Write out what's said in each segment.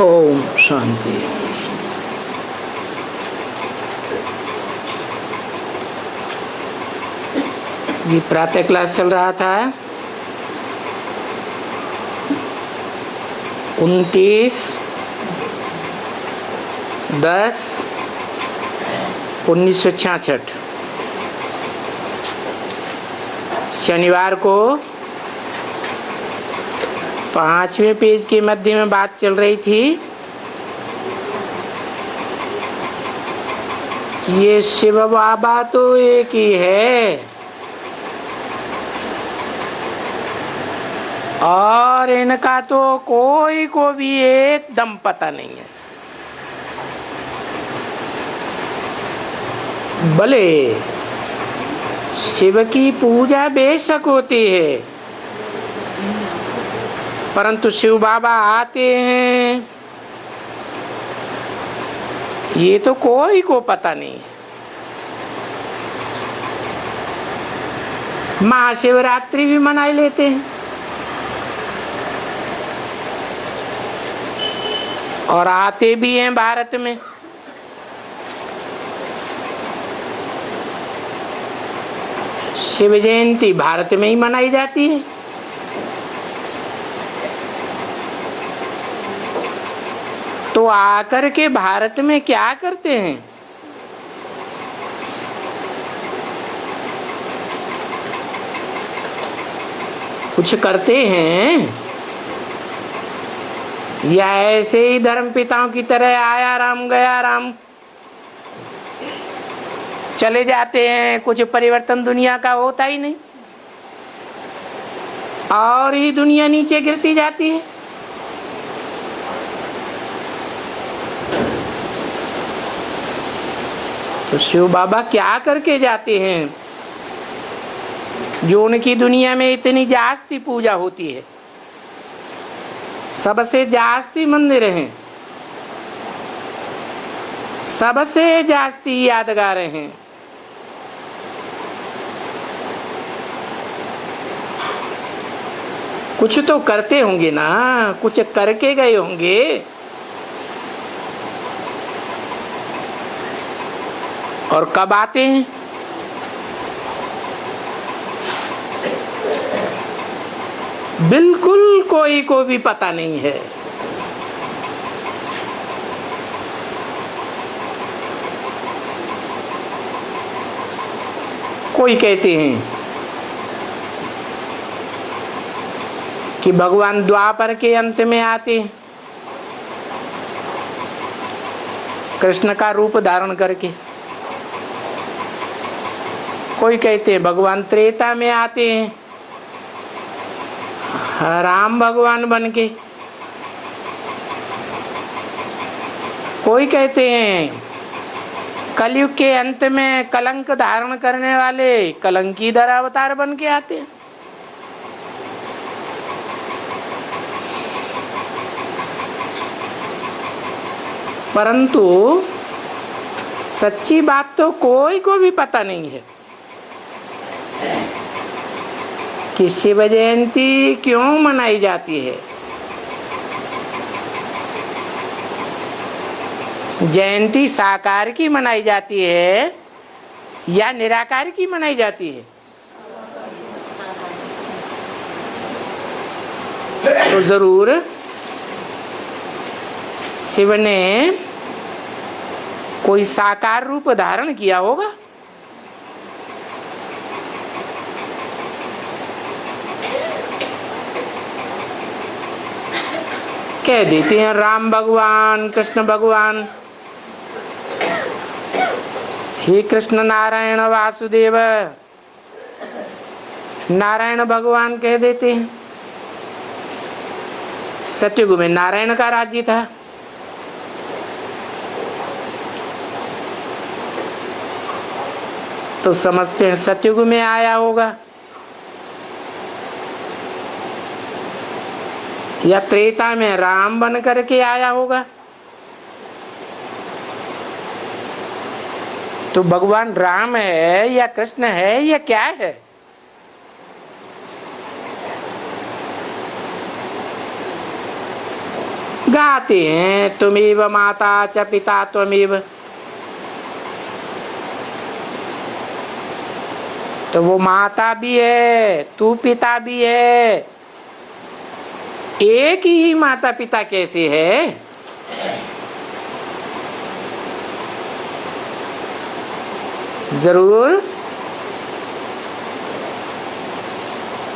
ओम शांति। ये प्रातः क्लास चल रहा था 29/10/1966 शनिवार को 5वें पेज के मध्य में बात चल रही थी कि ये शिव बाबा तो एक ही है और इनका तो कोई को भी एकदम पता नहीं है। भले शिव की पूजा बेशक होती है परंतु शिव बाबा आते हैं ये तो कोई को पता नहीं है। महाशिवरात्रि भी मनाई लेते हैं और आते भी हैं भारत में। शिव जयंती भारत में ही मनाई जाती है। तो आकर के भारत में क्या करते हैं? कुछ करते हैं या ऐसे ही धर्म पिताओं की तरह आया राम गया राम चले जाते हैं? कुछ परिवर्तन दुनिया का होता ही नहीं और ही दुनिया नीचे गिरती जाती है। तो शिव बाबा क्या करके जाते हैं जो उनकी दुनिया में इतनी जास्ती पूजा होती है? सबसे जास्ती मंदिर हैं, सबसे जास्ती यादगार हैं। कुछ तो करते होंगे ना, कुछ करके गए होंगे। और कब आते हैं? बिल्कुल कोई को भी पता नहीं है। कोई कहते हैं कि भगवान द्वापर के अंत में आते हैं कृष्ण का रूप धारण करके। कोई कहते हैं भगवान त्रेता में आते हैं राम भगवान बन के। कोई कहते हैं कलयुग के अंत में कलंक धारण करने वाले कलंकीधर अवतार बन के आते हैं। परंतु सच्ची बात तो कोई को भी पता नहीं है कि शिव जयंती क्यों मनाई जाती है। जयंती साकार की मनाई जाती है या निराकार की मनाई जाती है? तो जरूर शिव ने कोई साकार रूप धारण किया होगा। कह देते हैं राम भगवान कृष्ण भगवान, हे कृष्ण नारायण वासुदेव, नारायण भगवान कह देते हैं। सतयुग में नारायण का राज्य था। तो समझते हैं सतयुग में आया होगा या त्रेता में राम बन करके आया होगा। तो भगवान राम है या कृष्ण है या क्या है? गाते हैं तुमेव माता च पिता त्वमेव। तो वो माता भी है, तू पिता भी है। एक ही माता पिता कैसे है? जरूर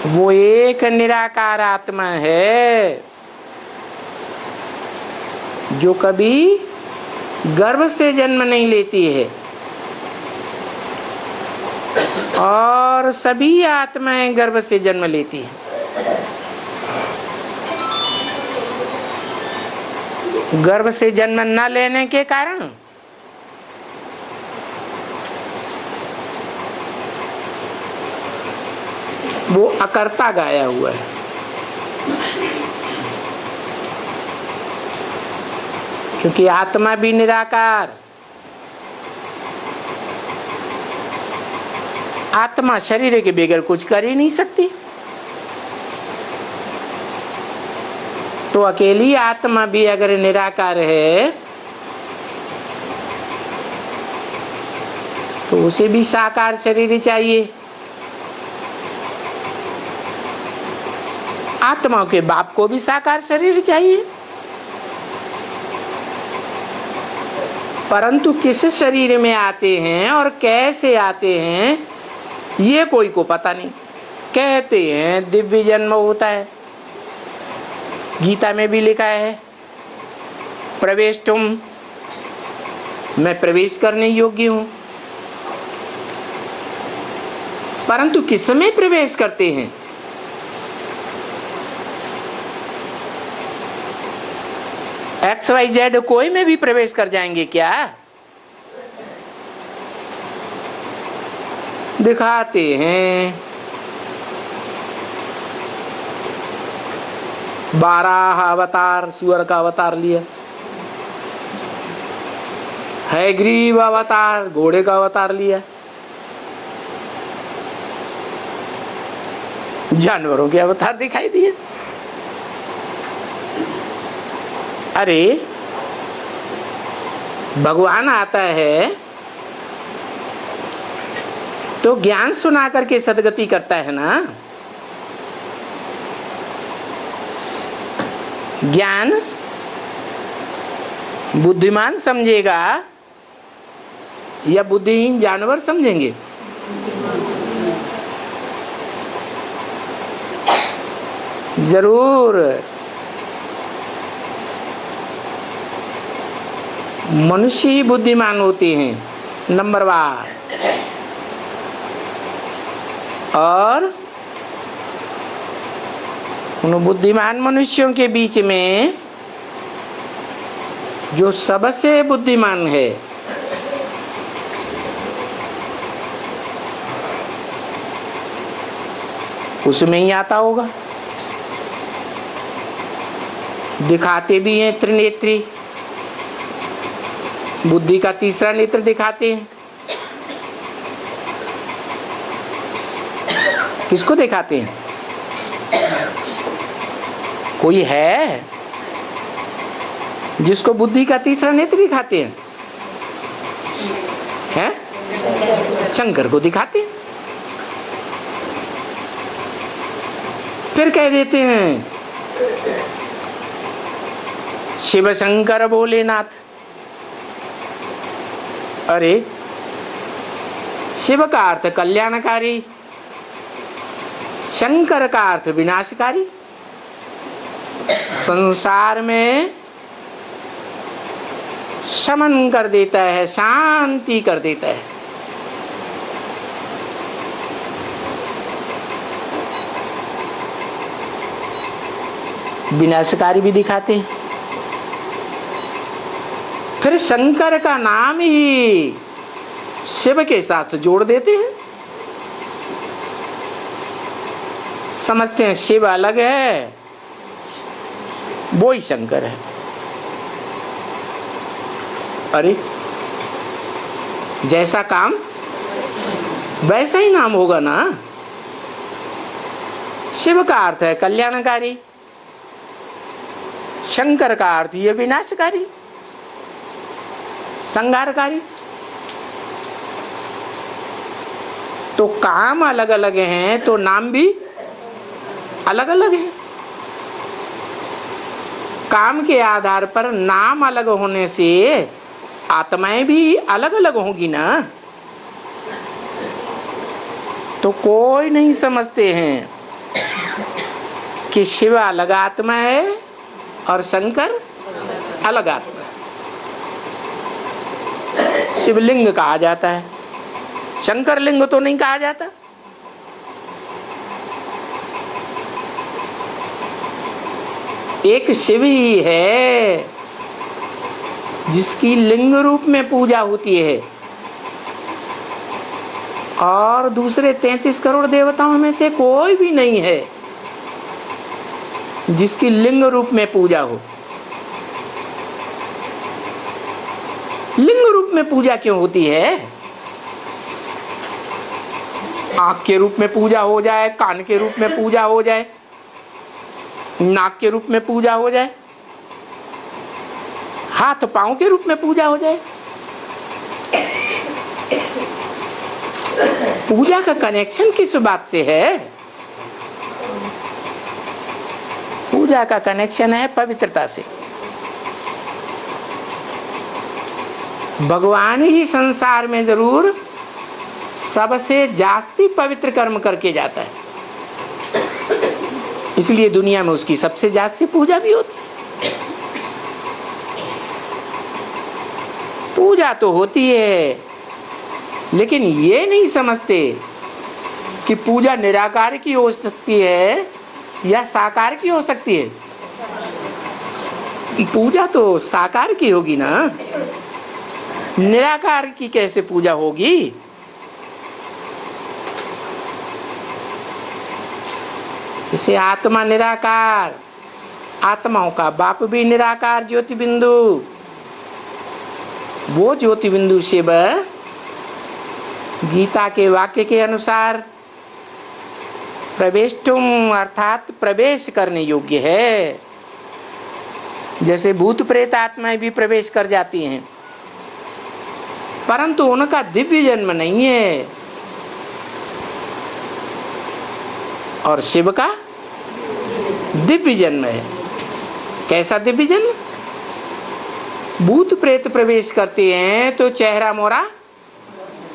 वो एक निराकार आत्मा है जो कभी गर्भ से जन्म नहीं लेती है, और सभी आत्माएं गर्भ से जन्म लेती हैं। गर्भ से जन्म न लेने के कारण वो अकर्ता गाया हुआ है। क्योंकि आत्मा भी निराकार, आत्मा शरीर के बगैर कुछ कर ही नहीं सकती। तो अकेली आत्मा भी अगर निराकार है तो उसे भी साकार शरीर चाहिए। आत्माओं के बाप को भी साकार शरीर चाहिए, परंतु किस शरीर में आते हैं और कैसे आते हैं ये कोई को पता नहीं। कहते हैं दिव्य जन्म होता है, गीता में भी लिखा है प्रवेश तुम, मैं प्रवेश करने योग्य हूं। परंतु किस में प्रवेश करते हैं? XYZ कोई में भी प्रवेश कर जाएंगे क्या? दिखाते हैं 12 अवतार, सुअर का अवतार लिया है, ग्रीव अवतार घोड़े का अवतार लिया, जानवरों के अवतार दिखाई दिए। अरे भगवान आता है तो ज्ञान सुना करके सदगति करता है ना। ज्ञान बुद्धिमान समझेगा या बुद्धिहीन जानवर समझेंगे? जरूर मनुष्य ही बुद्धिमान होते हैं नंबरवार। और उन बुद्धिमान मनुष्यों के बीच में जो सबसे बुद्धिमान है उसमें ही आता होगा। दिखाते भी हैं त्रिनेत्री, बुद्धि का तीसरा नेत्र दिखाते हैं। किसको दिखाते हैं? कोई है जिसको बुद्धि का तीसरा नेत्र दिखाते हैं? हैं? शंकर को दिखाते हैं। फिर कह देते हैं शिव शंकर भोलेनाथ। अरे शिव का अर्थ कल्याणकारी, शंकर का अर्थ विनाशकारी। संसार में शमन कर देता है, शांति कर देता है। विनाशकारी भी दिखाते हैं। फिर शंकर का नाम ही शिव के साथ जोड़ देते हैं। समझते हैं शिव अलग है, वो ही शंकर है। अरे जैसा काम वैसा ही नाम होगा ना। शिव का अर्थ है कल्याणकारी, शंकर का अर्थ ये विनाशकारी, संहारकारी। तो काम अलग अलग हैं तो नाम भी अलग अलग है। काम के आधार पर नाम अलग होने से आत्माएं भी अलग अलग होंगी ना। तो कोई नहीं समझते हैं कि शिव अलग आत्मा है और शंकर अलग आत्मा है। शिवलिंग कहा जाता है, शंकर लिंग तो नहीं कहा जाता। एक शिव ही है जिसकी लिंग रूप में पूजा होती है, और दूसरे 33 करोड़ देवताओं में से कोई भी नहीं है जिसकी लिंग रूप में पूजा हो। लिंग रूप में पूजा क्यों होती है? आँख के रूप में पूजा हो जाए, कान के रूप में पूजा हो जाए, नाक के रूप में पूजा हो जाए, हाथ पांव के रूप में पूजा हो जाए। पूजा का कनेक्शन किस बात से है? पूजा का कनेक्शन है पवित्रता से। भगवान ही संसार में जरूर सबसे जास्ती पवित्र कर्म करके जाता है, इसलिए दुनिया में उसकी सबसे जास्ती पूजा भी होती है। पूजा तो होती है, लेकिन ये नहीं समझते कि पूजा निराकार की हो सकती है या साकार की हो सकती है। पूजा तो साकार की होगी ना, निराकार की कैसे पूजा होगी? इसे आत्मा निराकार, आत्माओं का बाप भी निराकार ज्योति बिंदु। वो ज्योति बिंदु शिव गीता के वाक्य के अनुसार प्रवेष्टुम अर्थात प्रवेश करने योग्य है। जैसे भूत प्रेत आत्माएं भी प्रवेश कर जाती हैं, परंतु उनका दिव्य जन्म नहीं है। और शिव का दिव्य जन्म है। कैसा दिव्य जन्म? भूत प्रेत प्रवेश करते हैं तो चेहरा मोरा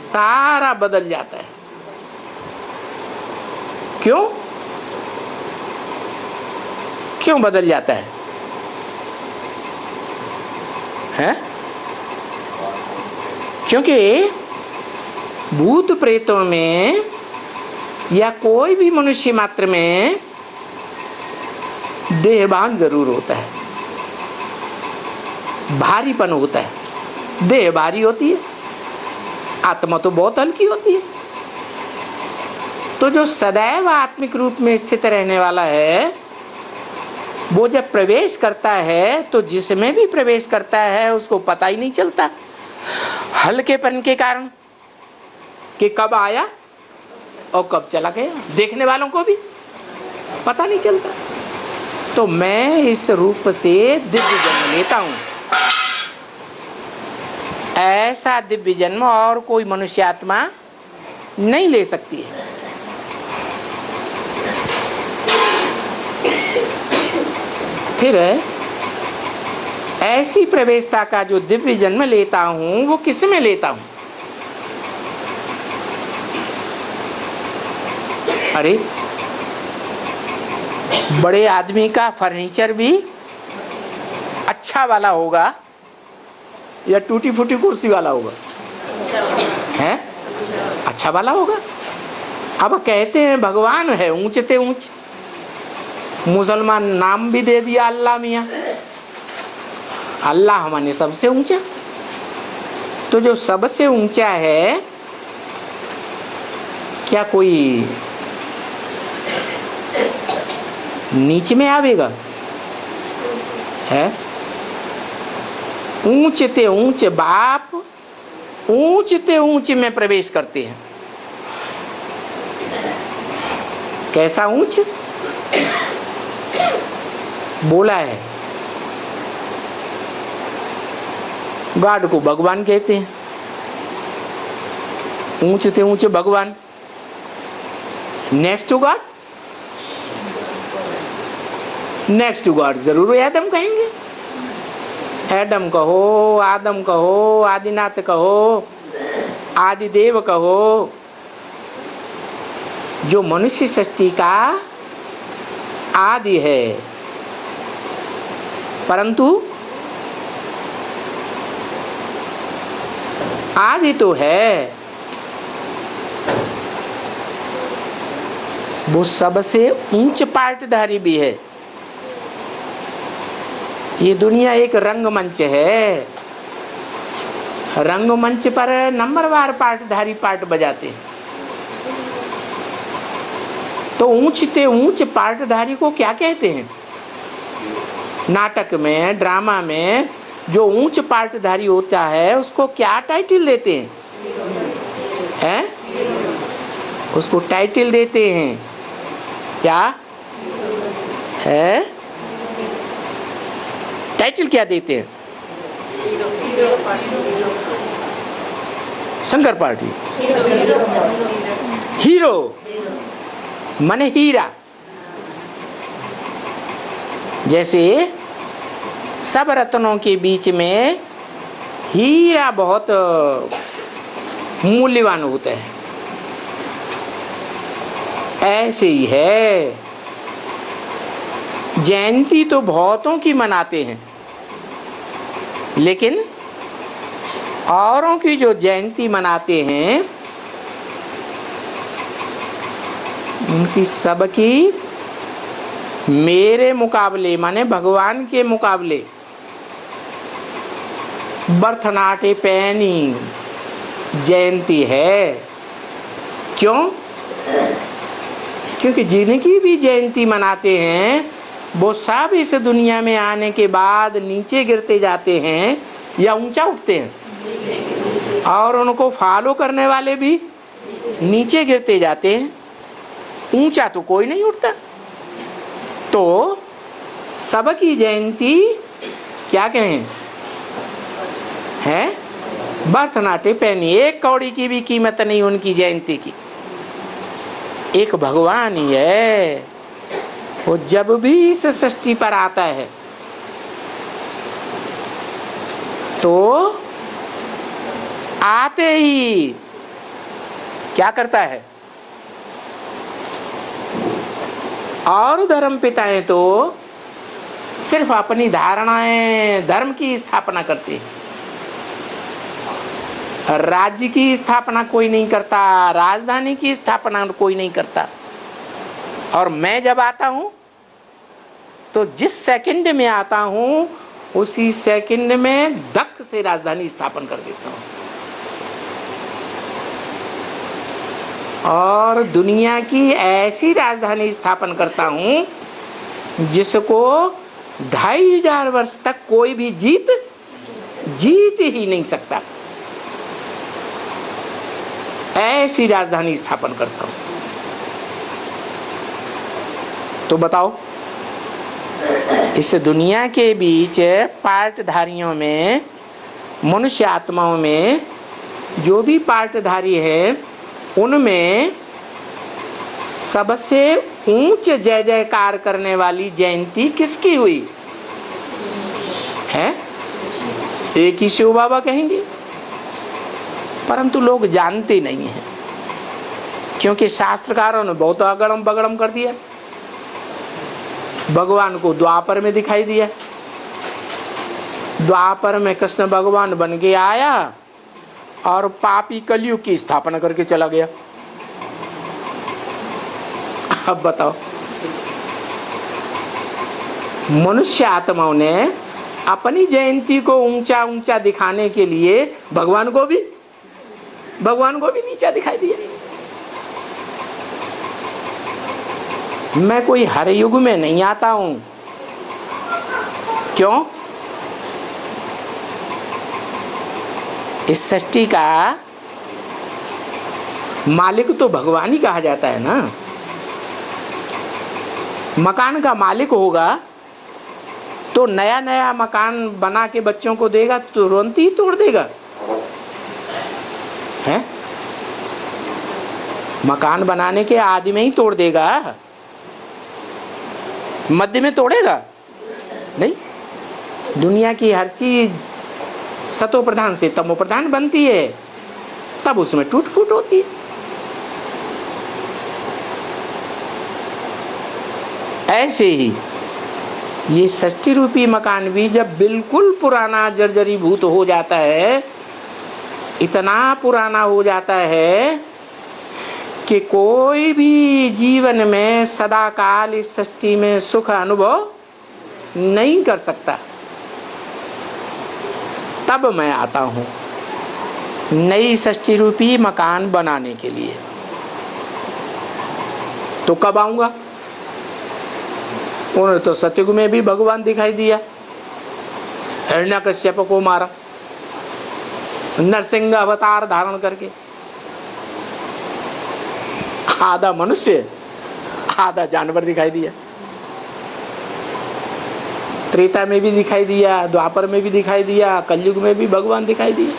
सारा बदल जाता है। क्यों? क्यों बदल जाता है? हैं? क्योंकि भूत प्रेतों में या कोई भी मनुष्य मात्र में देहभान जरूर होता है, भारीपन होता है। देह भारी होती है, आत्मा तो बहुत हल्की होती है। तो जो सदैव आत्मिक रूप में स्थित रहने वाला है, वो जब प्रवेश करता है तो जिसमें भी प्रवेश करता है उसको पता ही नहीं चलता, हल्केपन के कारण कि कब आया और कब चला गया। देखने वालों को भी पता नहीं चलता। तो मैं इस रूप से दिव्य जन्म लेता हूं। ऐसा दिव्य जन्म और कोई मनुष्य आत्मा नहीं ले सकती है। फिर ऐसी प्रवेशता का जो दिव्य जन्म लेता हूं वो किस में लेता हूं? अरे बड़े आदमी का फर्नीचर भी अच्छा वाला होगा या टूटी फूटी कुर्सी वाला होगा? है अच्छा वाला होगा। अब कहते हैं भगवान है ऊंचते ऊंच, मुसलमान नाम भी दे दिया अल्लाह मियाँ। अल्लाह हमारे सबसे ऊंचा। तो जो सबसे ऊंचा है क्या कोई नीचे में आवेगा? है ऊंचते ऊंच बाप ऊंचते ऊंच में प्रवेश करते हैं। कैसा ऊंच बोला है? गॉड को भगवान कहते हैं, ऊंचे से ऊंचे भगवान। Next to God, next to God जरूर एडम कहेंगे। एडम कहो, आदम कहो, आदिनाथ कहो, आदिदेव कहो, जो मनुष्य सृष्टि का आदि है। परंतु आदि तो है, वो सबसे ऊंच पार्टधारी भी है। ये दुनिया एक रंगमंच है, रंगमंच पर नंबरवार पार्टधारी पार्ट बजाते हैं। तो ऊंचते ऊंच पार्टधारी को क्या कहते हैं? नाटक में, ड्रामा में जो ऊंच पार्टधारी होता है उसको क्या टाइटल देते हैं? हैं? उसको टाइटल देते हैं क्या है? टाइटल क्या देते हैं? शंकर पार्टी हीरो माने हीरा। जैसे सब रत्नों के बीच में हीरा बहुत मूल्यवान होता है, ऐसे ही है। जयंती तो बहुतों की मनाते हैं, लेकिन औरों की जो जयंती मनाते हैं उनकी सबकी मेरे मुकाबले माने भगवान के मुकाबले बर्थनाटे पैनी जयंती है। क्यों? क्योंकि जिनकी भी जयंती मनाते हैं वो सब इस दुनिया में आने के बाद नीचे गिरते जाते हैं या ऊंचा उठते हैं, और उनको फॉलो करने वाले भी नीचे गिरते जाते हैं। ऊंचा तो कोई नहीं उठता। तो सबकी जयंती क्या कहें है? बर्थनाटे पैनी। एक कौड़ी की भी कीमत नहीं उनकी जयंती की। एक भगवान ही है, वो जब भी इस सृष्टि पर आता है तो आते ही क्या करता है? और धर्म पिताएं तो सिर्फ अपनी धारणाएं धर्म की स्थापना करते हैं। राज्य की स्थापना कोई नहीं करता, राजधानी की स्थापना कोई नहीं करता। और मैं जब आता हूं तो जिस सेकंड में आता हूं उसी सेकंड में धक से राजधानी स्थापन कर देता हूं। और दुनिया की ऐसी राजधानी स्थापन करता हूं जिसको 2500 वर्ष तक कोई भी जीत ही नहीं सकता। ऐसी राजधानी स्थापन करता हूं। तो बताओ, इस दुनिया के बीच पार्टधारियों में, मनुष्य आत्माओं में जो भी पार्टधारी है उनमें सबसे ऊंच जय जयकार करने वाली जयंती किसकी हुई है? एक ही शिव बाबा कहेंगे, परंतु लोग जानते नहीं हैं, क्योंकि शास्त्रकारों ने बहुत अगड़म बगड़म कर दिया। भगवान को द्वापर में दिखाई दिया। द्वापर में कृष्ण भगवान बन के आया और पापी कलयुग की स्थापना करके चला गया। अब बताओ, मनुष्य आत्माओं ने अपनी जयंती को ऊंचा ऊंचा दिखाने के लिए भगवान को भी नीचा दिखाई दिया। मैं कोई हर युग में नहीं आता हूं। क्यों? इस सृष्टि का मालिक तो भगवान ही कहा जाता है ना। मकान का मालिक होगा तो तो नया नया मकान बना के बच्चों को देगा, तुरंत ही तोड़ देगा है? मकान बनाने के आदि में ही तोड़ देगा, मध्य में तोड़ेगा नहीं। दुनिया की हर चीज सतो प्रधान से तमो प्रधान बनती है, तब उसमें टूट फूट होती है। ऐसे ही ये षष्ठी रूपी मकान भी जब बिल्कुल पुराना जर्जरीभूत हो जाता है, इतना पुराना हो जाता है कि कोई भी जीवन में सदा काल इस षष्ठी में सुख अनुभव नहीं कर सकता, तब मैं आता हूँ नई षष्ठी रूपी मकान बनाने के लिए। तो कब आऊँगा? उन्होंने तो सतयुग में भी भगवान दिखाई दिया, हिरण्यकश्यप को मारा नरसिंह अवतार धारण करके, आधा मनुष्य आधा जानवर दिखाई दिया। त्रेता में भी दिखाई दिया, द्वापर में भी दिखाई दिया, कलयुग में भी भगवान दिखाई दिया।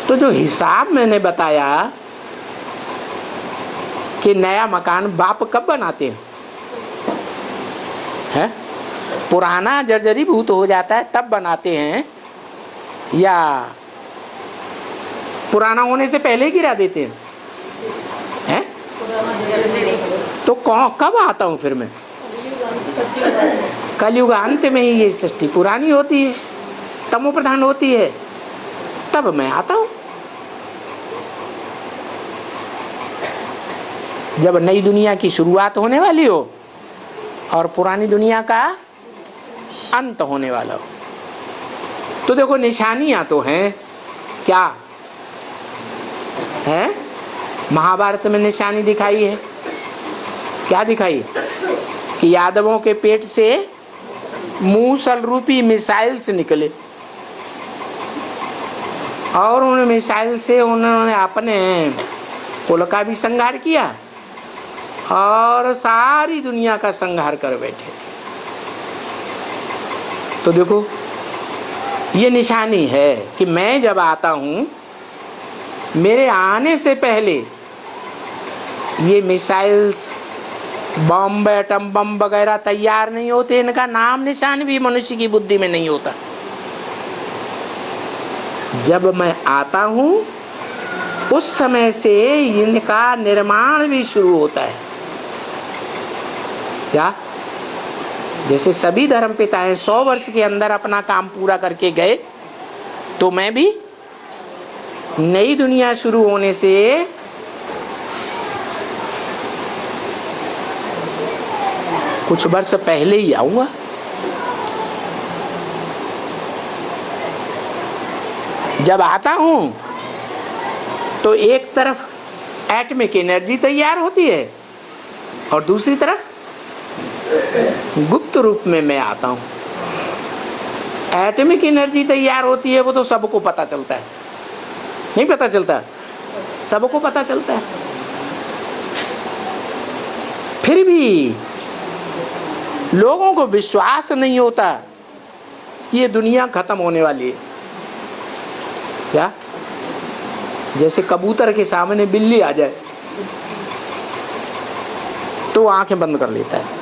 तो जो हिसाब मैंने बताया कि नया मकान बाप कब बनाते हैं? पुराना जर्जरीभूत हो जाता है तब बनाते हैं, या पुराना होने से पहले ही गिरा देते हैं? तो कब आता हूँ फिर मैं? कलयुग अंत में ही ये सृष्टि पुरानी होती है, तमो प्रधान होती है, तब मैं आता हूँ। जब नई दुनिया की शुरुआत होने वाली हो और पुरानी दुनिया का अंत होने वाला हो। तो देखो निशानियां तो हैं, क्या है? महाभारत में निशानी दिखाई है, क्या दिखाई? कि यादवों के पेट से मूसल रूपी मिसाइल्स निकले और उन मिसाइल से उन्होंने अपने कुल का भी संहार किया और सारी दुनिया का संहार कर बैठे। तो देखो ये निशानी है कि मैं जब आता हूं, मेरे आने से पहले ये मिसाइल्स, बम, एटम बम वगैरह तैयार नहीं होते, इनका नाम निशान भी मनुष्य की बुद्धि में नहीं होता। जब मैं आता हूं उस समय से इनका निर्माण भी शुरू होता है। क्या? जैसे सभी धर्म पिताएं 100 वर्ष के अंदर अपना काम पूरा करके गए, तो मैं भी नई दुनिया शुरू होने से कुछ वर्ष पहले ही आऊंगा। जब आता हूं तो एक तरफ एटमिक एनर्जी तैयार होती है और दूसरी तरफ गुप्त रूप में मैं आता हूं। एटमिक एनर्जी तैयार होती है, वो तो सबको पता चलता है, नहीं पता चलता? सबको पता चलता है। फिर भी लोगों को विश्वास नहीं होता कि ये दुनिया खत्म होने वाली है। क्या? जैसे कबूतर के सामने बिल्ली आ जाए तो आंखें बंद कर लेता है,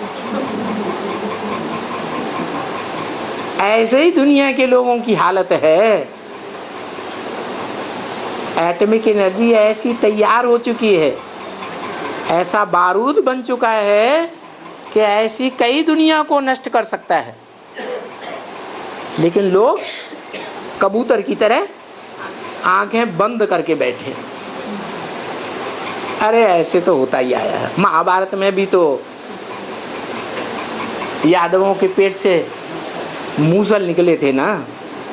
ऐसे ही दुनिया के लोगों की हालत है। एटमिक एनर्जी ऐसी तैयार हो चुकी है, ऐसा बारूद बन चुका है कि ऐसी कई दुनिया को नष्ट कर सकता है, लेकिन लोग कबूतर की तरह आंखें बंद करके बैठे। अरे ऐसे तो होता ही आया है। महाभारत में भी तो यादवों के पेट से मूसल निकले थे ना,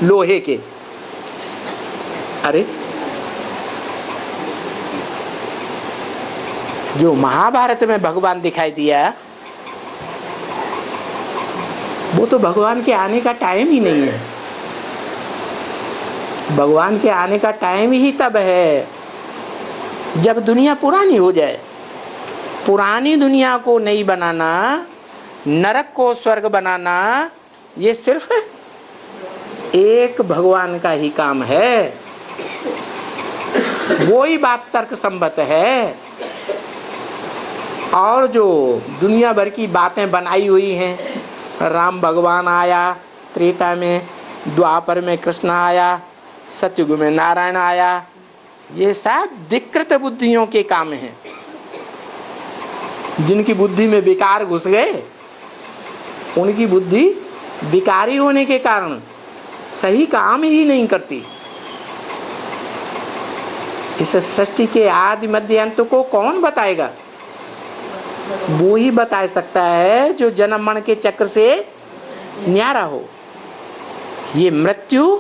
लोहे के। अरे जो महाभारत में भगवान दिखाई दिया, वो तो भगवान के आने का टाइम ही नहीं है। भगवान के आने का टाइम ही तब है जब दुनिया पुरानी हो जाए, पुरानी दुनिया को नई बनाना, नरक को स्वर्ग बनाना, ये सिर्फ एक भगवान का ही काम है। वो ही बात तर्क संगत है। और जो दुनिया भर की बातें बनाई हुई हैं, राम भगवान आया त्रेता में, द्वापर में कृष्ण आया, सतयुग में नारायण आया, ये सब विकृत बुद्धियों के काम हैं। जिनकी बुद्धि में विकार घुस गए, उनकी बुद्धि विकारी होने के कारण सही काम ही नहीं करती। इस सृष्टि के आदि मध्य अंत को कौन बताएगा? वो ही बता सकता है जो जन्म मरण के चक्र से न्यारा हो। ये मृत्यु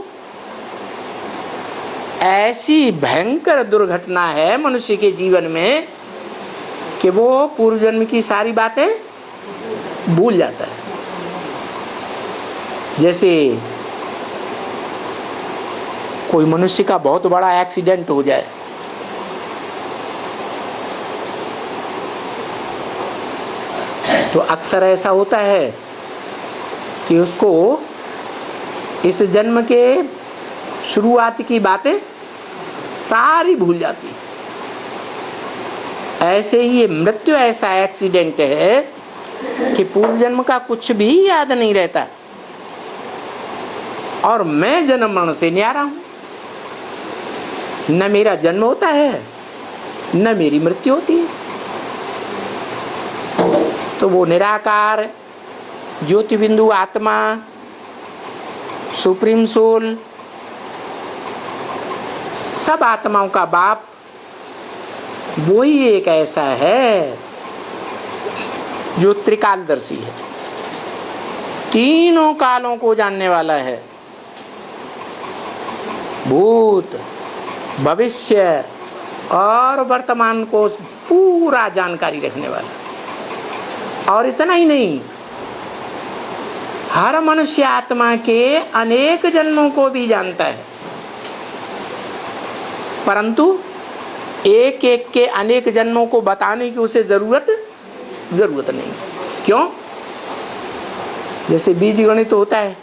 ऐसी भयंकर दुर्घटना है मनुष्य के जीवन में कि वो पूर्व जन्म की सारी बातें भूल जाता है। जैसे कोई मनुष्य का बहुत बड़ा एक्सीडेंट हो जाए, तो अक्सर ऐसा होता है कि उसको इस जन्म के शुरुआत की बातें सारी भूल जाती। ऐसे ही ये मृत्यु ऐसा एक्सीडेंट है कि पूर्व जन्म का कुछ भी याद नहीं रहता, और मैं जन्म मरण से न्यारा हूं। न मेरा जन्म होता है, न मेरी मृत्यु होती है। तो वो निराकार ज्योति बिंदु आत्मा, सुप्रीम सोल, सब आत्माओं का बाप, वो ही एक ऐसा है जो त्रिकालदर्शी है, तीनों कालों को जानने वाला है। भूत, भविष्य और वर्तमान को पूरा जानकारी रखने वाला। और इतना ही नहीं, हर मनुष्य आत्मा के अनेक जन्मों को भी जानता है, परंतु एक एक के अनेक जन्मों को बताने की उसे जरूरत नहीं। क्यों? जैसे बीजगणित तो होता है,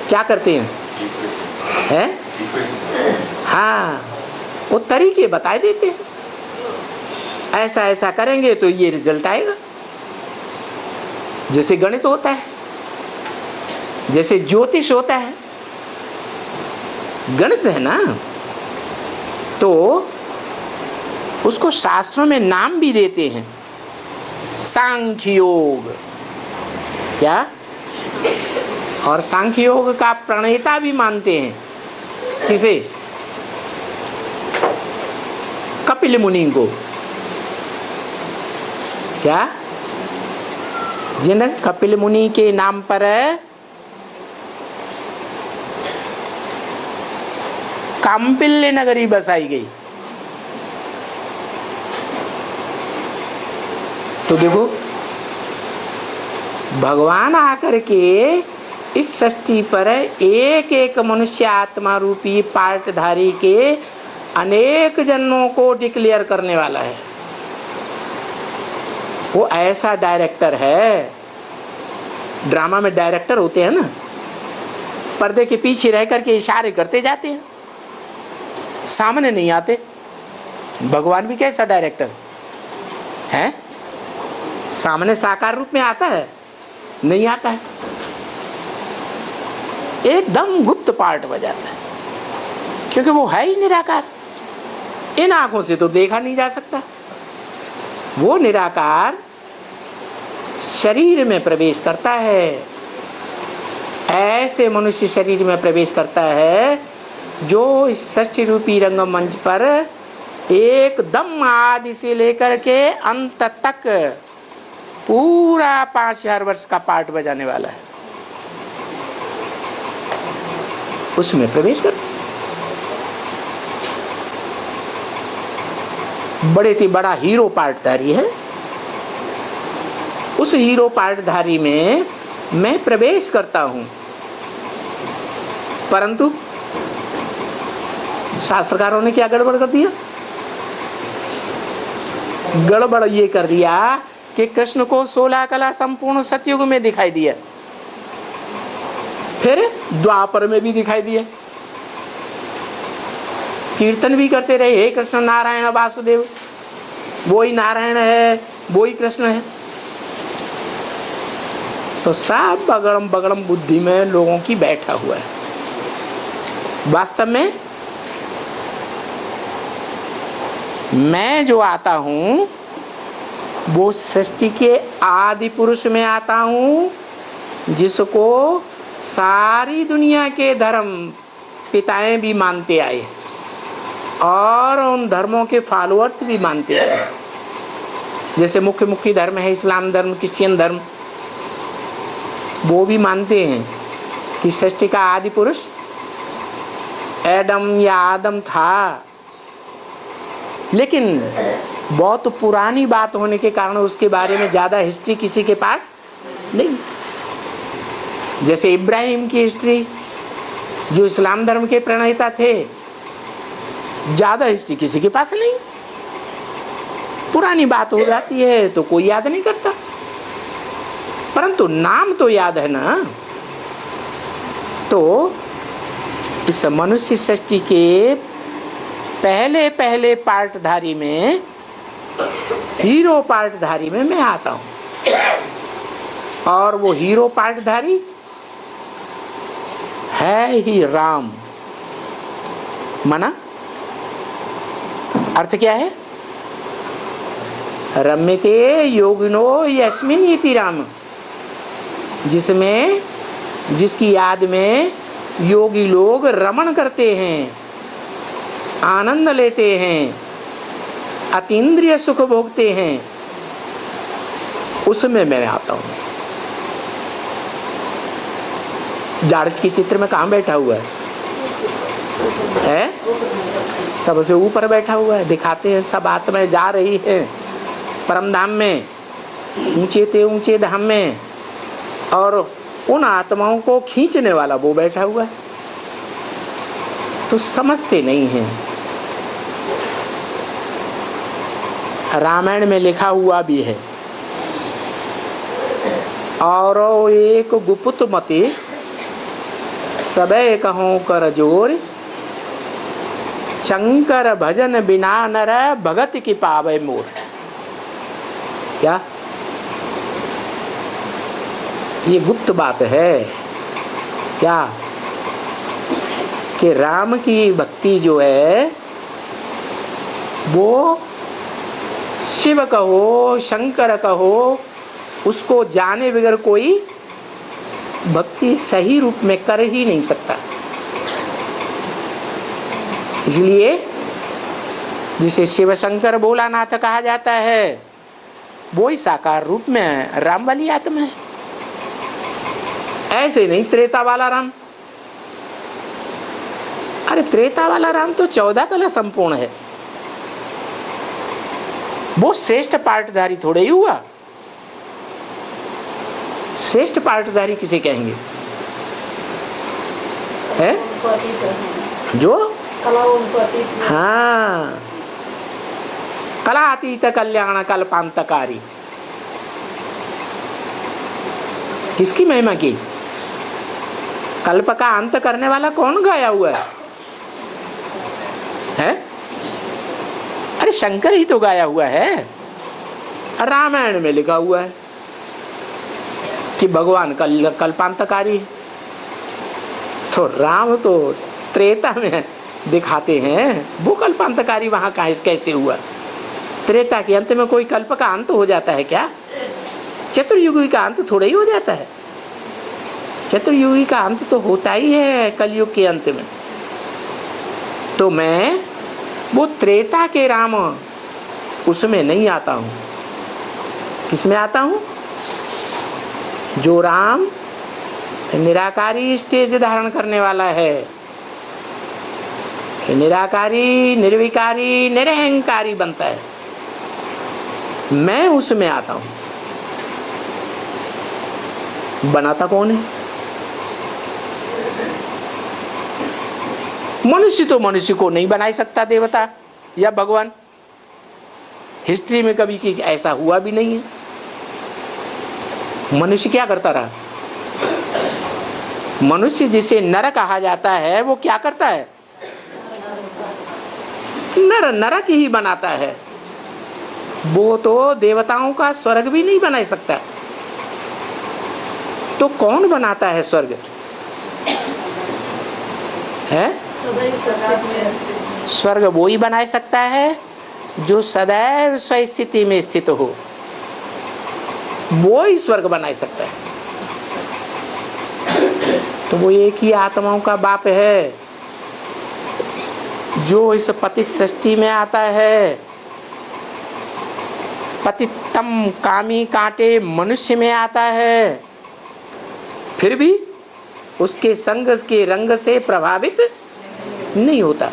क्या करते हैं? हाँ, वो तरीके बता देते हैं, ऐसा ऐसा करेंगे तो ये रिजल्ट आएगा। जैसे गणित होता है, जैसे ज्योतिष होता है, गणित है ना, तो उसको शास्त्रों में नाम भी देते हैं, सांख्य योग। क्या? और सांख्य योग का प्रणेता भी मानते हैं किसे? कपिल मुनि को। क्या? जिन कपिल मुनि के नाम पर काम्पिल्य नगरी बसाई गई। तो देखो, भगवान आकर के इस सृष्टि पर एक एक मनुष्य आत्मा रूपी पार्टधारी के अनेक जन्मों को डिक्लेयर करने वाला है। वो ऐसा डायरेक्टर है। ड्रामा में डायरेक्टर होते हैं ना, पर्दे के पीछे रह करके इशारे करते जाते हैं, सामने नहीं आते। भगवान भी कैसा डायरेक्टर है? सामने साकार रूप में आता है? नहीं आता है, एकदम गुप्त पार्ट बजाता है, क्योंकि वो है ही निराकार। इन आंखों से तो देखा नहीं जा सकता। वो निराकार शरीर में प्रवेश करता है, ऐसे मनुष्य शरीर में प्रवेश करता है जो इस सृष्टि रूपी रंगमंच पर एकदम आदि से लेकर के अंत तक पूरा 5000 वर्ष का पार्ट बजाने वाला है, उसमें प्रवेश करता। बड़े ही बड़ा हीरो पार्टधारी है। उस हीरो पार्टधारी में मैं प्रवेश करता हूं, परंतु शास्त्रकारों ने क्या गड़बड़ कर दिया? गड़बड़ ये कर दिया कि कृष्ण को 16 कला संपूर्ण सतयुग में दिखाई दिया, फिर द्वापर में भी दिखाई दिया। कीर्तन भी करते रहे, हे कृष्ण नारायण वासुदेव, वो ही नारायण है, वो ही कृष्ण है। तो सब बगड़म बगड़म बुद्धि में लोगों की बैठा हुआ है। वास्तव में मैं जो आता हूं वो सृष्टि के आदि पुरुष में आता हूं, जिसको सारी दुनिया के धर्म पिताएं भी मानते आए और उन धर्मों के फॉलोअर्स भी मानते आए। जैसे मुख्य मुख्य धर्म है इस्लाम धर्म, क्रिश्चियन धर्म, वो भी मानते हैं कि सृष्टि का आदि पुरुष एडम या आदम था। लेकिन बहुत पुरानी बात होने के कारण उसके बारे में ज़्यादा हिस्ट्री किसी के पास नहीं। जैसे इब्राहिम की हिस्ट्री, जो इस्लाम धर्म के प्रणेता थे, ज़्यादा हिस्ट्री किसी के पास नहीं। पुरानी बात हो जाती है तो कोई याद नहीं करता, परंतु नाम तो याद है ना। तो इस मनुष्य सृष्टि के पहले पहले पार्टधारी में, हीरो पार्टधारी में मैं आता हूं। और वो हीरो पार्टधारी है ही राम। माना अर्थ क्या है? रम्यते योगिनो यस्मिन् इति राम, जिसमें, जिसकी याद में योगी लोग रमण करते हैं, आनंद लेते हैं, अतीन्द्रिय सुख भोगते हैं, उसमें मैं आता हूं। जारज के चित्र में कहां बैठा हुआ है? सबसे ऊपर बैठा हुआ है। दिखाते हैं सब आत्माएं जा रही है परम धाम में, ऊंचे ते ऊंचे धाम में, और उन आत्माओं को खींचने वाला वो बैठा हुआ है। तो समझते नहीं हैं। रामायण में लिखा हुआ भी है, और एक गुप्त मति सबे कहूं कर जोर, शंकर भजन बिना नर भगत की पावे मोर। क्या ये गुप्त बात है क्या? कि राम की भक्ति जो है वो शिव कहो, शंकर कहो, उसको जाने बगैर कोई भक्ति सही रूप में कर ही नहीं सकता। इसलिए जिसे शिव शंकर भोलानाथ कहा जाता है, वो ही साकार रूप में राम वाली आत्मा है। ऐसे नहीं त्रेता वाला राम। अरे त्रेता वाला राम तो 14 कला संपूर्ण है, वो श्रेष्ठ पार्टधारी थोड़े ही हुआ। श्रेष्ठ पार्टधारी किसे कहेंगे? है जो हाँ, कलातीत कल्याण कल्पांतकारी। किसकी महिमा की? कल्प का अंत करने वाला कौन गाया हुआ है? अरे शंकर ही तो गाया हुआ है। रामायण में लिखा हुआ है कि भगवान कल्पांतकारी है। तो राम तो त्रेता में दिखाते हैं, वो कल्पांतकारी वहां कैसे हुआ? त्रेता के अंत में कोई कल्प का अंत हो जाता है क्या? चतुर्युगी का अंत थोड़ा ही हो जाता है। चतुर्युगी का अंत तो होता ही है कलयुग के अंत में। तो मैं वो त्रेता के राम, उसमें नहीं आता हूं। किसमें आता हूं? जो राम निराकारी स्टेज धारण करने वाला है, निराकारी, निर्विकारी, निरहंकारी बनता है, मैं उसमें आता हूं। बनाता कौन है? मनुष्य तो मनुष्य को नहीं बना सकता, देवता या भगवान। हिस्ट्री में कभी कि ऐसा हुआ भी नहीं है। मनुष्य क्या करता रहा? मनुष्य जिसे नर कहा जाता है वो क्या करता है? नरक ही बनाता है। वो तो देवताओं का स्वर्ग भी नहीं बना सकता। तो कौन बनाता है स्वर्ग? है स्वर्ग वो ही बना सकता है जो सदैव स्वस्थिति में स्थित हो, वो ही स्वर्ग बना सकता है। तो वो एक ही आत्माओं का बाप है जो इस पति सृष्टि में आता है। पतितम कामी कांटे मनुष्य में आता है, फिर भी उसके संग के रंग से प्रभावित नहीं होता,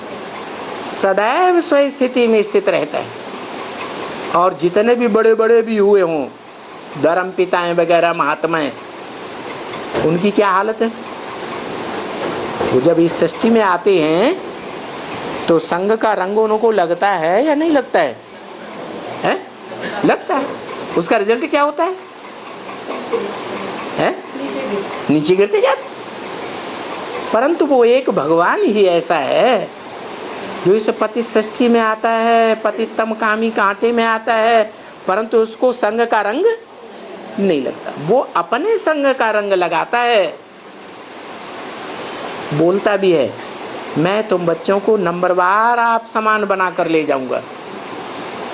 सदैव स्वस्थिति में स्थित रहता है। और जितने भी बड़े बड़े भी हुए हों, धर्म पिताएं वगैरह महात्माएं, उनकी क्या हालत है? वो जब इस सृष्टि में आते हैं तो संग का रंग उनको लगता है या नहीं लगता है? हैं? लगता है। उसका रिजल्ट क्या होता है? हैं? नीचे गिरते जाते। परंतु वो एक भगवान ही ऐसा है जो इस पति सृष्टि में आता है, पतितम कामी कांटे में आता है, परंतु उसको संग का रंग नहीं लगता। वो अपने संग का रंग लगाता है। बोलता भी है, मैं तुम बच्चों को नंबरवार आप समान बना कर ले जाऊंगा।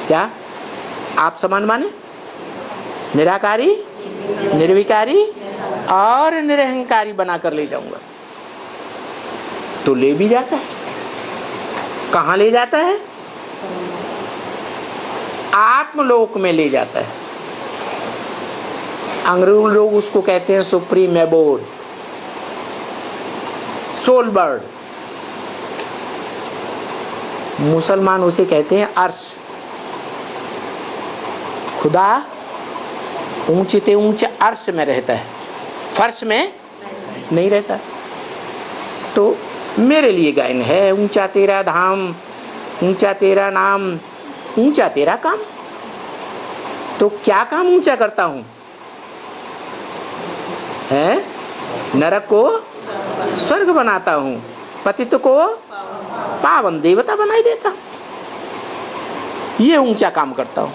क्या आप समान माने? निराकारी, निर्विकारी और निरहंकारी बना कर ले जाऊंगा। तो ले भी जाता है। कहाँ ले जाता है? आत्मलोक में ले जाता है। अंग्रेज लोग उसको कहते हैं सुप्रीम एबोर्ड, सोल बर्ड। मुसलमान उसे कहते हैं अर्श। खुदा ऊंचे ऊंचे अर्श में रहता है, फर्श में नहीं रहता। तो मेरे लिए गायन है, ऊंचा तेरा धाम, ऊंचा तेरा नाम, ऊंचा तेरा काम। तो क्या काम ऊंचा करता हूं? है नरक को स्वर्ग बनाता हूं, पतित को पावन देवता बनाई देता। ये ऊंचा काम करता हूं।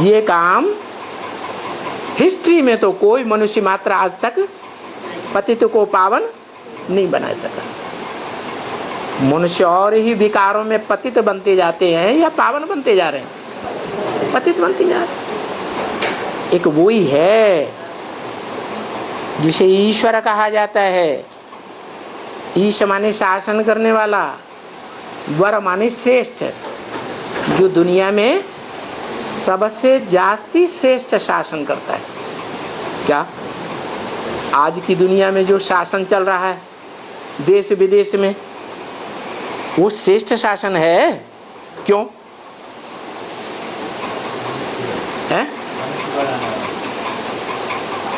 ये काम हिस्ट्री में तो कोई मनुष्य मात्र आज तक पतित को पावन नहीं बना सका। मनुष्य और ही विकारों में पतित बनते जाते हैं या पावन बनते जा रहे हैं? पतित बनते जा रहे हैं। एक वो ही है जिसे ईश्वर कहा जाता है। ईश माने शासन करने वाला, वर माने श्रेष्ठ, जो दुनिया में सबसे जास्ती श्रेष्ठ शासन करता है। क्या आज की दुनिया में जो शासन चल रहा है देश विदेश में, वो श्रेष्ठ शासन है? क्यों है?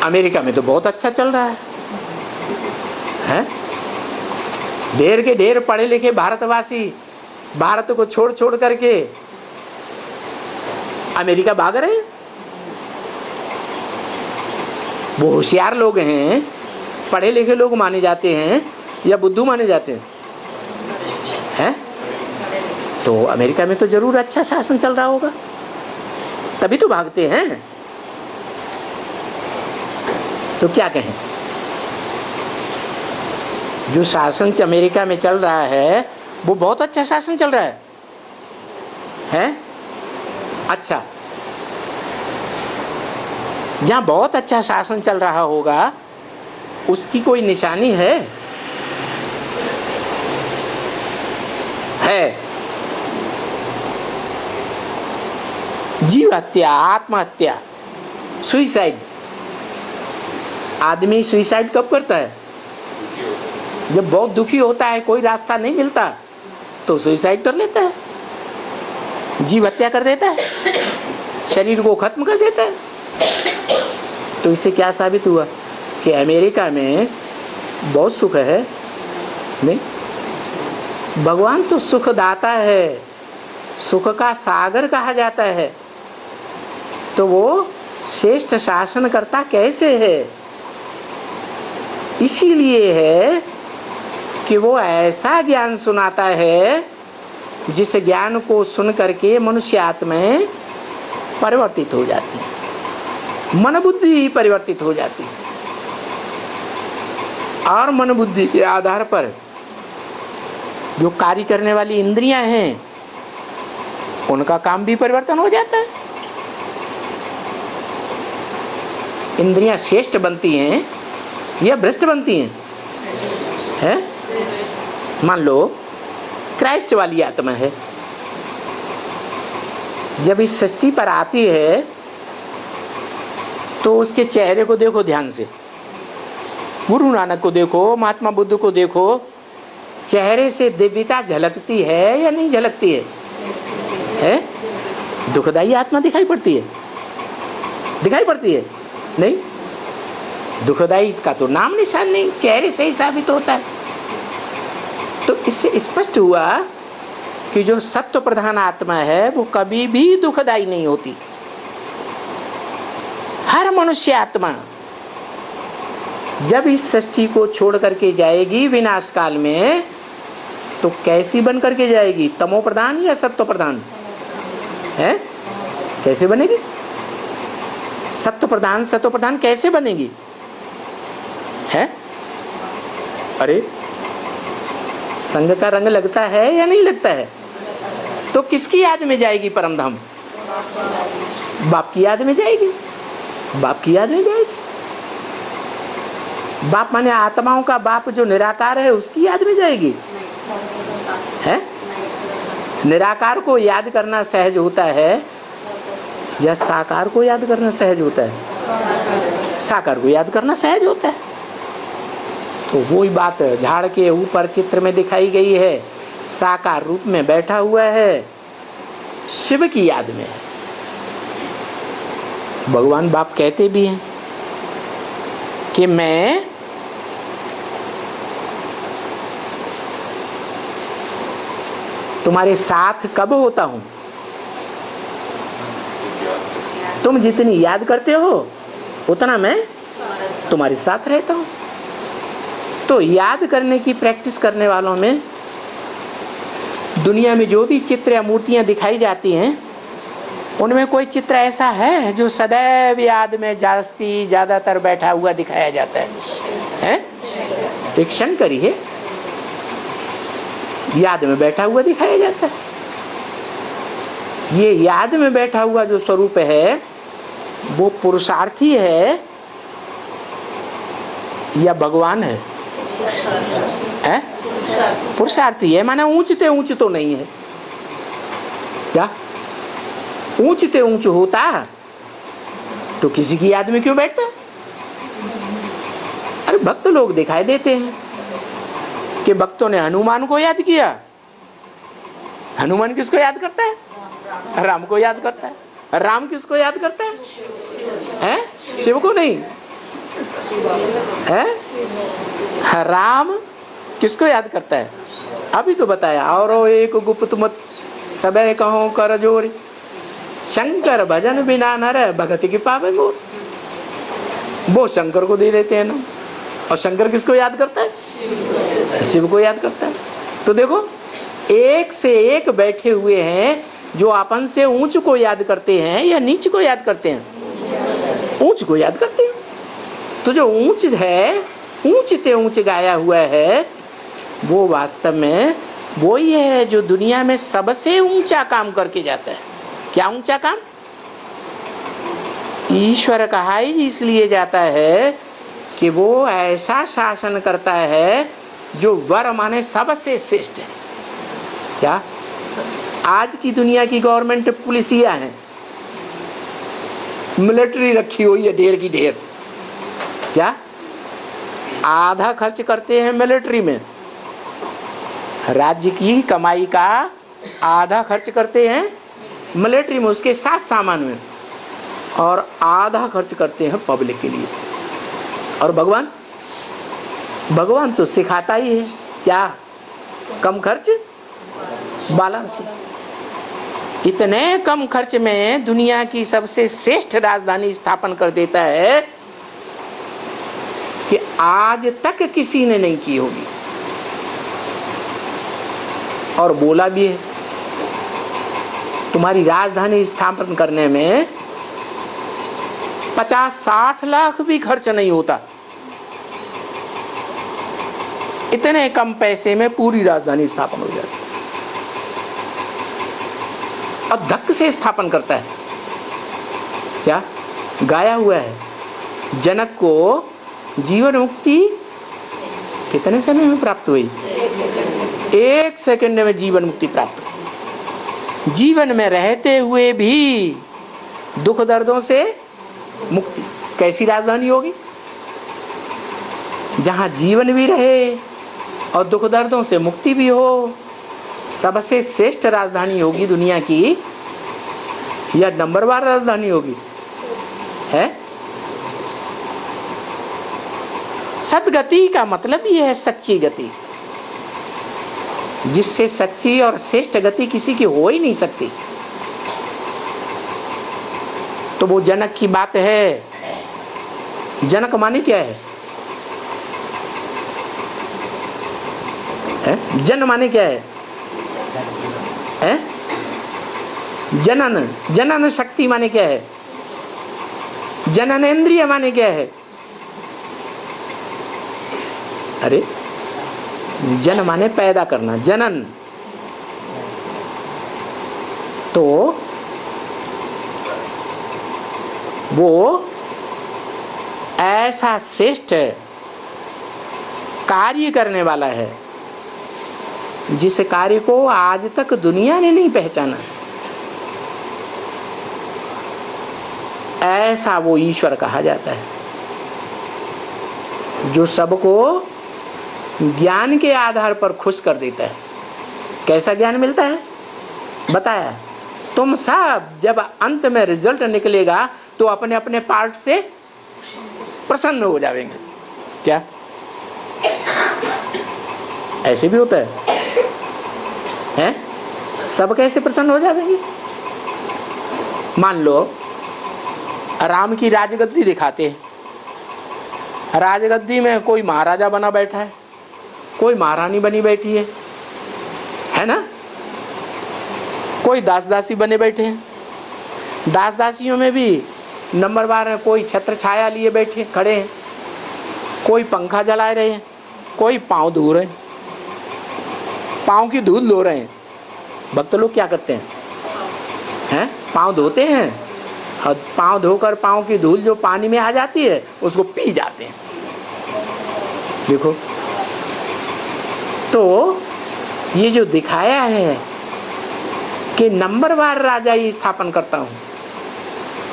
अमेरिका में तो बहुत अच्छा चल रहा है? ढेर के ढेर पढ़े लिखे भारतवासी भारत को छोड़ छोड़ करके अमेरिका भाग रहे हैं। वो होशियार लोग हैं, पढ़े लिखे लोग माने जाते हैं या बुद्धू माने जाते हैं? हैं? तो अमेरिका में तो जरूर अच्छा शासन चल रहा होगा, तभी तो भागते हैं। तो क्या कहें, जो शासन अमेरिका में चल रहा है वो बहुत अच्छा शासन चल रहा है? हैं? अच्छा, जहाँ बहुत अच्छा शासन चल रहा होगा उसकी कोई निशानी है? जीव हत्या, आत्महत्या, सुइसाइड। आदमी सुइसाइड कब करता है? जब बहुत दुखी होता है, कोई रास्ता नहीं मिलता तो सुइसाइड कर लेता है, जीव हत्या कर देता है, शरीर को खत्म कर देता है। तो इससे क्या साबित हुआ कि अमेरिका में बहुत सुख है? नहीं, भगवान तो सुखदाता है। सुख का सागर कहा जाता है, तो वो श्रेष्ठ शासनकर्ता कैसे है? इसीलिए है कि वो ऐसा ज्ञान सुनाता है जिस ज्ञान को सुन करके मनुष्य आत्माएं परिवर्तित हो जाती है, मन बुद्धि परिवर्तित हो जाती है, और मन बुद्धि के आधार पर जो कार्य करने वाली इंद्रियां हैं उनका काम भी परिवर्तन हो जाता है। इंद्रियां श्रेष्ठ बनती हैं या भ्रष्ट बनती हैं? मान लो क्राइस्ट वाली आत्मा है, जब इस सृष्टि पर आती है तो उसके चेहरे को देखो ध्यान से, गुरु नानक को देखो, महात्मा बुद्ध को देखो, चेहरे से दिव्यता झलकती है या नहीं झलकती है? दुखदाई आत्मा दिखाई पड़ती है? दिखाई पड़ती है? नहीं, दुखदाई का तो नाम निशान नहीं, चेहरे से ही साबित होता है। तो इससे स्पष्ट हुआ कि जो सत्व प्रधान आत्मा है वो कभी भी दुखदाई नहीं होती। हर मनुष्य आत्मा जब इस सृष्टि को छोड़ करके जाएगी विनाश काल में, तो कैसी बन करके जाएगी? तमो प्रधान या सत्व प्रधान है? कैसे बनेगी? सत्व प्रधान कैसे बनेगी? है? अरे संग का रंग लगता है या नहीं लगता है? तो किसकी याद में जाएगी परम धाम? बाप की याद में जाएगी, बाप की याद में जाएगी। बाप माने आत्माओं का बाप जो निराकार है उसकी याद में जाएगी। है? निराकार को याद करना सहज होता है या साकार को याद करना सहज होता है? साकार को याद करना सहज होता है। तो वही बात झाड़ के ऊपर चित्र में दिखाई गई है, साकार रूप में बैठा हुआ है, शिव की याद में है। भगवान बाप कहते भी हैं कि मैं तुम्हारे साथ कब होता हूं? तुम जितनी याद करते हो उतना मैं तुम्हारे साथ रहता हूं। तो याद करने की प्रैक्टिस करने वालों में दुनिया में जो भी चित्र या मूर्तियां दिखाई जाती हैं उनमें कोई चित्र ऐसा है जो सदैव याद में ज़्यादातर बैठा हुआ दिखाया जाता है? एक शंकर ही है, याद में बैठा हुआ दिखाया जाता है। ये याद में बैठा हुआ जो स्वरूप है वो पुरुषार्थी है या भगवान है? पुरुषार्थी है, माना ऊंचते ऊंच तो नहीं है। क्या ऊंचते ऊंच होता तो किसी की याद में क्यों बैठता? अरे भक्त लोग दिखाई देते हैं कि भक्तों ने हनुमान को याद किया। हनुमान किसको याद करता है? राम को याद करता है। राम किसको याद करता है? शिव को नहीं है? राम किसको याद करता है? अभी तो बताया, और एक गुप्त मत सबे कहो कर जोरी, शंकर भजन बिना नर भगति की पावे मोर। वो शंकर को दे देते हैं ना, और शंकर किसको याद करता है? शिव को याद करता है। तो देखो एक से एक बैठे हुए हैं जो अपन से ऊंच को याद करते हैं या नीच को याद करते हैं? ऊंच को याद करते हैं। तो जो ऊंच है, ऊंचते ऊंच गाया हुआ है, वो वास्तव में वो ही है जो दुनिया में सबसे ऊंचा काम करके जाता है। क्या ऊंचा काम? ईश्वर कहा ही इसलिए जाता है कि वो ऐसा शासन करता है जो वर माने सबसे श्रेष्ठ है। क्या आज की दुनिया की गवर्नमेंट पुलिसिया है, मिलिट्री रखी हुई है ढेर की ढेर। क्या आधा खर्च करते हैं मिलिट्री में, राज्य की कमाई का आधा खर्च करते हैं मिलिट्री में, उसके साथ सामान में, और आधा खर्च करते हैं पब्लिक के लिए। और भगवान तो सिखाता ही है क्या? कम खर्च वाराणसी। इतने कम खर्च में दुनिया की सबसे श्रेष्ठ राजधानी स्थापन कर देता है कि आज तक किसी ने नहीं की होगी। और बोला भी है तुम्हारी राजधानी स्थापन करने में 50-60 लाख भी खर्च नहीं होता, इतने कम पैसे में पूरी राजधानी स्थापन हो जाती है। और धक्क से स्थापन करता है। क्या गाया हुआ है, जनक को जीवन मुक्ति कितने समय में प्राप्त हुई? 1 सेकंड में जीवन मुक्ति प्राप्त हुई। जीवन में रहते हुए भी दुख दर्दों से मुक्ति। कैसी राजधानी होगी? जहां जीवन भी रहे और दुख दर्दों से मुक्ति भी हो। सबसे श्रेष्ठ राजधानी होगी दुनिया की, या नंबरवार राजधानी होगी? है सद्गति का मतलब ये है सच्ची गति, जिससे सच्ची और श्रेष्ठ गति किसी की हो ही नहीं सकती। तो वो जनक की बात है। जनक माने क्या है? जन माने क्या है? जनन, जनन शक्ति माने क्या है? जननेन्द्रिय माने क्या है? अरे जन माने पैदा करना, जनन। तो वो ऐसा श्रेष्ठ कार्य करने वाला है जिस कार्य को आज तक दुनिया ने नहीं पहचाना। ऐसा वो ईश्वर कहा जाता है, जो सबको ज्ञान के आधार पर खुश कर देता है। कैसा ज्ञान मिलता है? बताया, तुम सब जब अंत में रिजल्ट निकलेगा तो अपने अपने पार्ट से प्रसन्न हो जाएंगे। क्या ऐसे भी होता है? हैं? सब कैसे प्रसन्न हो जाएंगे? मान लो राम की राजगद्दी दिखाते हैं। राजगद्दी में कोई महाराजा बना बैठा है, कोई महारानी बनी बैठी है ना? कोई दास दासी बने बैठे हैं। दास दासियों में भी नंबरवार है। कोई छत्र छाया लिए बैठे खड़े हैं, कोई पंखा जला रहे हैं, कोई पाँव धो रहे हैं, पाँव की धूल धो रहे हैं। भक्त लोग क्या करते हैं? पाँव धोते हैं और पाँव धोकर पाँव की धूल जो पानी में आ जाती है उसको पी जाते हैं। देखो, तो ये जो दिखाया है कि नंबरवार राजा ही स्थापन करता हूं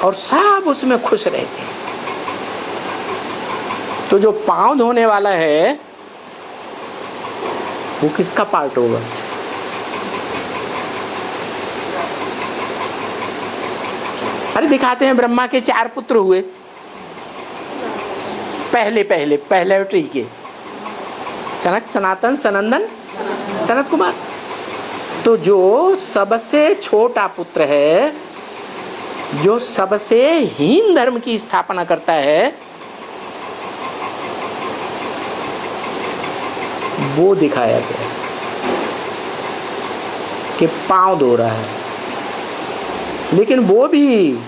और सब उसमें खुश रहते हैं। तो जो पाँव धोने वाला है वो किसका पार्ट होगा? अरे दिखाते हैं, ब्रह्मा के 4 पुत्र हुए पहले ट्री के, जनक, सनातन, सनंदन, सनत कुमार। तो जो सबसे छोटा पुत्र है, जो सबसे हीन धर्म की स्थापना करता है, वो दिखाया गया कि पाँव धो रहा है। लेकिन वो भी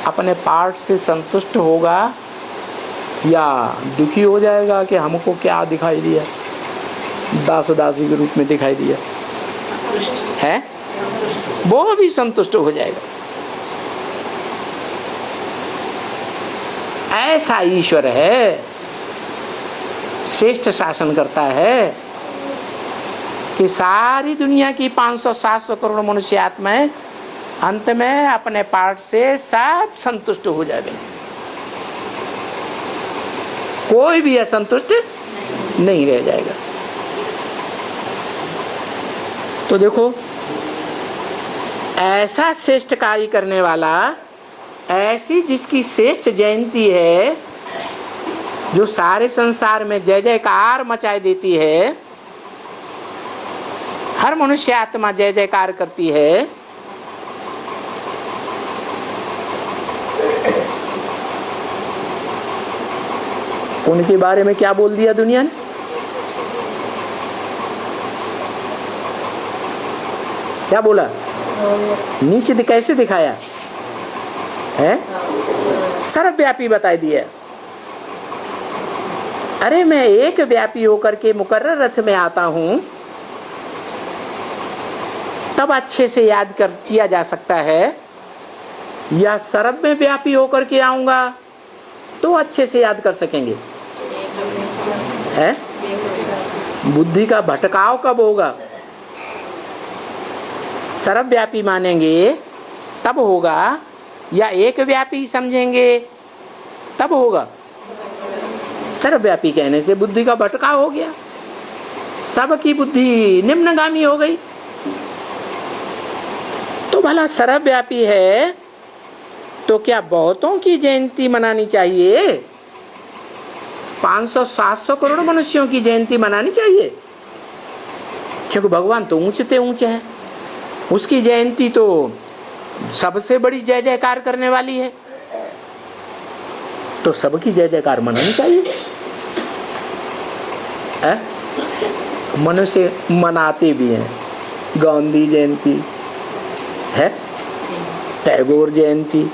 अपने पार्ट से संतुष्ट होगा या दुखी हो जाएगा कि हमको क्या दिखाई दिया, दास दासी के रूप में दिखाई दिया है? वो भी संतुष्ट हो जाएगा। ऐसा ईश्वर है, श्रेष्ठ शासन करता है कि सारी दुनिया की 500-700 करोड़ मनुष्य आत्माएं अंत में अपने पार्ट से सब संतुष्ट हो जाएंगे। कोई भी असंतुष्ट नहीं रह जाएगा। तो देखो, ऐसा श्रेष्ठ कार्य करने वाला, ऐसी जिसकी श्रेष्ठ जयंती है, जो सारे संसार में जय जयकार मचाए देती है, हर मनुष्य आत्मा जय जयकार करती है, उनके बारे में क्या बोल दिया दुनिया ने? क्या बोला? नीचे कैसे दिखाया है? सर्वव्यापी बता दिया। अरे मैं एक व्यापी होकर के मुकर्रर रथ में आता हूं, तब अच्छे से याद कर किया जा सकता है, या सर्व में व्यापी होकर के आऊंगा तो अच्छे से याद कर सकेंगे? है? बुद्धि का भटकाव कब होगा? सर्वव्यापी मानेंगे तब होगा, या एक व्यापी समझेंगे तब होगा? सर्वव्यापी कहने से बुद्धि का भटकाव हो गया, सबकी बुद्धि निम्नगामी हो गई। तो भला सर्वव्यापी है तो क्या बहुतों की जयंती मनानी चाहिए? 500-700 करोड़ मनुष्यों की जयंती मनानी चाहिए? क्योंकि भगवान तो ऊंचे ऊंचे है, उसकी जयंती तो सबसे बड़ी जय जयकार करने वाली है, तो सबकी जय जयकार मनानी चाहिए। मनुष्य मनाते भी हैं, गांधी जयंती है, टैगोर जयंती,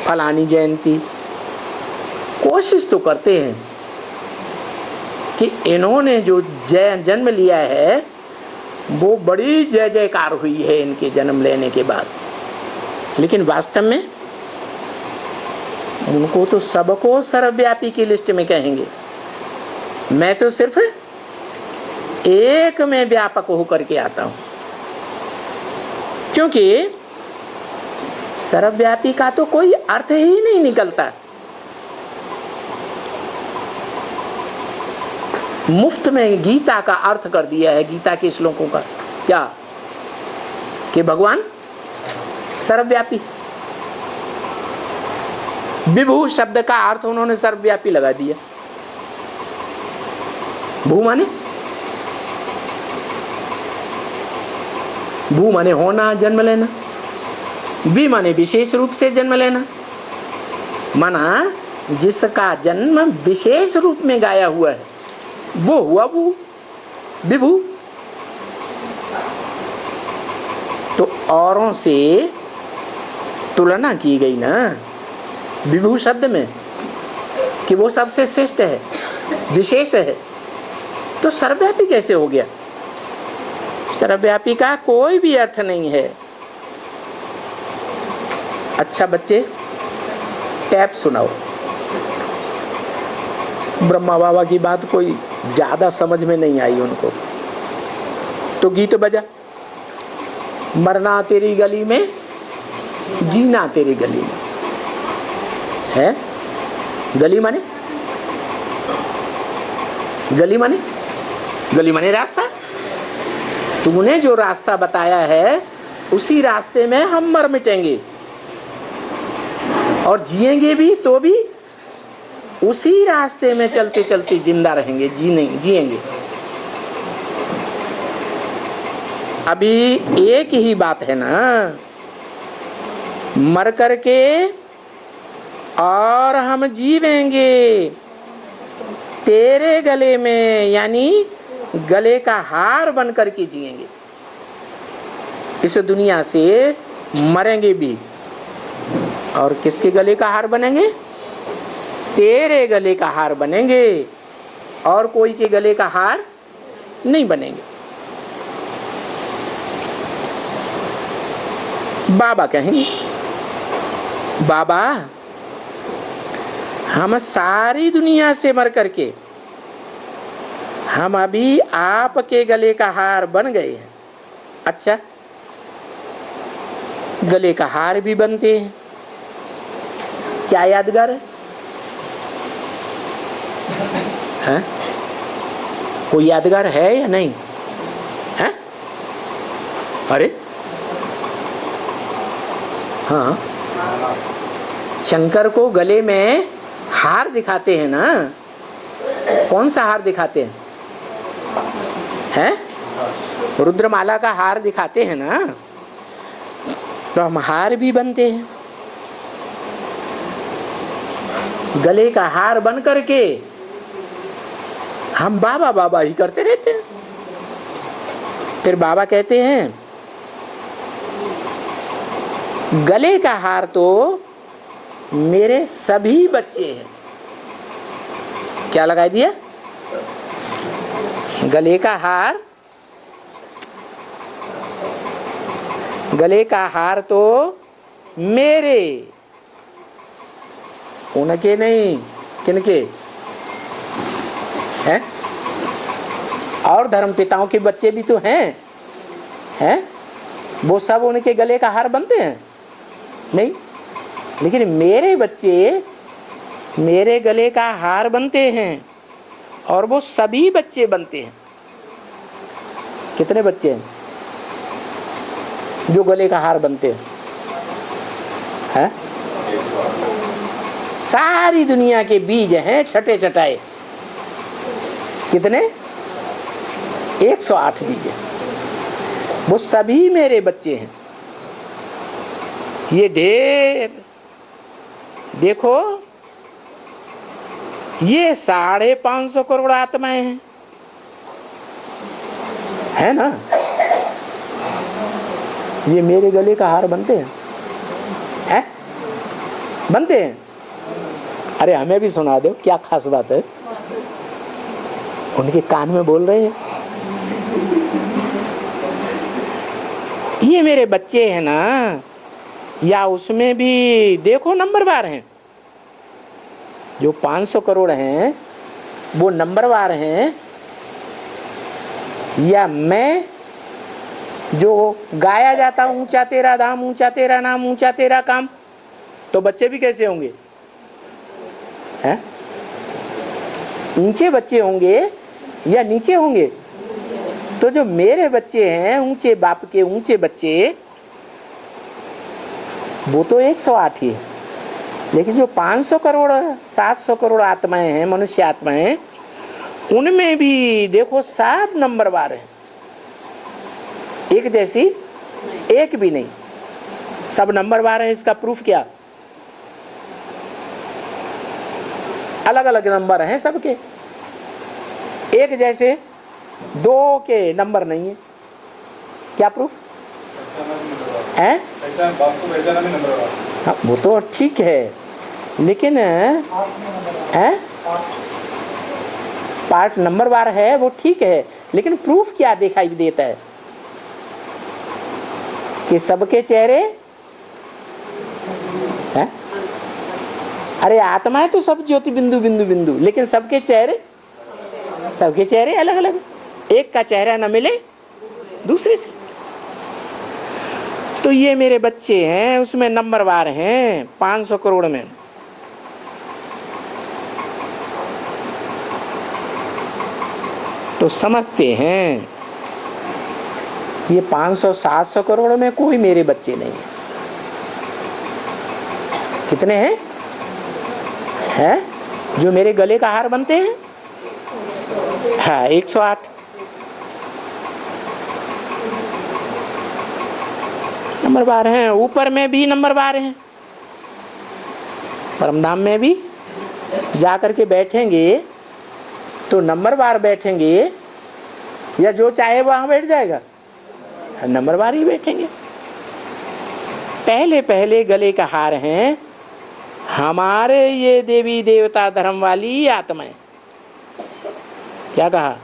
फलानी जयंती, कोशिश तो करते हैं कि इन्होंने जो जन्म लिया है वो बड़ी जय जयकार हुई है इनके जन्म लेने के बाद, लेकिन वास्तव में उनको तो सबको सर्वव्यापी की लिस्ट में कहेंगे। मैं तो सिर्फ एक में व्यापक होकर के आता हूं, क्योंकि सर्वव्यापी का तो कोई अर्थ ही नहीं निकलता। मुफ्त में गीता का अर्थ कर दिया है, गीता के श्लोकों का क्या, कि भगवान सर्वव्यापी। विभू शब्द का अर्थ उन्होंने सर्वव्यापी लगा दिया। भू माने, भू माने होना, जन्म लेना। वि माने विशेष रूप से जन्म लेना, माना जिसका जन्म विशेष रूप में गाया हुआ है वो हुआ भू, विभू। तो औरों से तुलना की गई ना विभू शब्द में कि वो सबसे श्रेष्ठ है, विशेष है, तो सर्वव्यापी कैसे हो गया? सर्वव्यापी का कोई भी अर्थ नहीं है। अच्छा बच्चे, टैप सुनाओ। ब्रह्मा बाबा की बात कोई ज्यादा समझ में नहीं आई उनको, तो गीत बजा। मरना तेरी गली में, जीना तेरी गली में। है? गली माने, गली माने, गली माने रास्ता। तूने जो रास्ता बताया है उसी रास्ते में हम मर मिटेंगे, और जिएंगे भी तो भी उसी रास्ते में चलते चलते जिंदा रहेंगे, जिएंगे। अभी एक ही बात है ना, मर करके और हम जीवेंगे तेरे गले में, यानी गले का हार बन करके जिएंगे। इस दुनिया से मरेंगे भी, और किसके गले का हार बनेंगे? तेरे गले का हार बनेंगे, और कोई के गले का हार नहीं बनेंगे। बाबा कहेंगे, बाबा हम सारी दुनिया से मर करके हम अभी आपके गले का हार बन गए हैं। अच्छा, गले का हार भी बनते हैं, क्या यादगार है? हैं? कोई यादगार है या नहीं है? अरे हाँ, शंकर को गले में हार दिखाते हैं ना। कौन सा हार दिखाते हैं? हैं? रुद्रमाला का हार दिखाते हैं ना, तो हम हार भी बनते हैं। गले का हार बन करके हम बाबा बाबा ही करते रहते हैं। फिर बाबा कहते हैं गले का हार तो मेरे सभी बच्चे हैं। क्या लगा दिया? गले का हार, गले का हार तो मेरे, उनके नहीं, किनके हैं? और धर्म पिताओं के बच्चे भी तो हैं, वो सब उनके गले का हार बनते हैं नहीं, लेकिन मेरे बच्चे मेरे गले का हार बनते हैं और वो सभी बच्चे बनते हैं। कितने बच्चे हैं जो गले का हार बनते हैं? सारी दुनिया के बीज हैं छटे छटाए। कितने? 108 बीज हैं, वो सभी मेरे बच्चे हैं। ये ढेर देखो, ये 550 करोड़ आत्माएं हैं, है ना? ये मेरे गले का हार बनते हैं, बनते हैं। अरे हमें भी सुना दो, क्या खास बात है? उनके कान में बोल रहे हैं। ये मेरे बच्चे हैं ना, या उसमें भी देखो नंबरवार हैं। जो 500 करोड़ हैं वो नंबरवार हैं, या मैं जो गाया जाता ऊंचा तेरा धाम, ऊंचा तेरा नाम, ऊंचा तेरा काम, तो बच्चे भी कैसे होंगे? हैं? ऊंचे बच्चे होंगे या नीचे होंगे? तो जो मेरे बच्चे हैं, ऊंचे बाप के ऊंचे बच्चे, वो तो 108 ही है। लेकिन जो 500 करोड़ 700 करोड़ आत्माएं हैं, मनुष्य आत्माएं, उनमें भी देखो सब नंबरवार हैं। एक जैसी एक भी नहीं, सब नंबरवार है। इसका प्रूफ क्या? अलग अलग नंबर हैं सबके, एक जैसे 2 के नंबर नहीं है। क्या प्रूफ है? हाँ, वो तो ठीक है, लेकिन पार्ट नंबरवार है, वो ठीक है, लेकिन प्रूफ क्या दिखाई देता है? कि सबके चेहरे हैं। अरे आत्माएं तो सब ज्योति बिंदु बिंदु बिंदु, लेकिन सबके चेहरे अलग अलग। एक का चेहरा न मिले दूसरे से। तो ये मेरे बच्चे हैं, उसमें नंबरवार हैं 500 करोड़ में। तो समझते हैं ये 500-700 करोड़ में कोई मेरे बच्चे नहीं है। कितने हैं जो मेरे गले का हार बनते हैं? हाँ, 108 नंबरवार हैं। ऊपर में भी नंबरवार हैं, परमधाम में भी जाकर के बैठेंगे तो नंबरवार बैठेंगे, या जो चाहे वहां बैठ जाएगा? नंबरवार ही बैठेंगे। पहले पहले गले का हार हैं हमारे ये देवी देवता धर्म वाली आत्माएं। क्या कहा?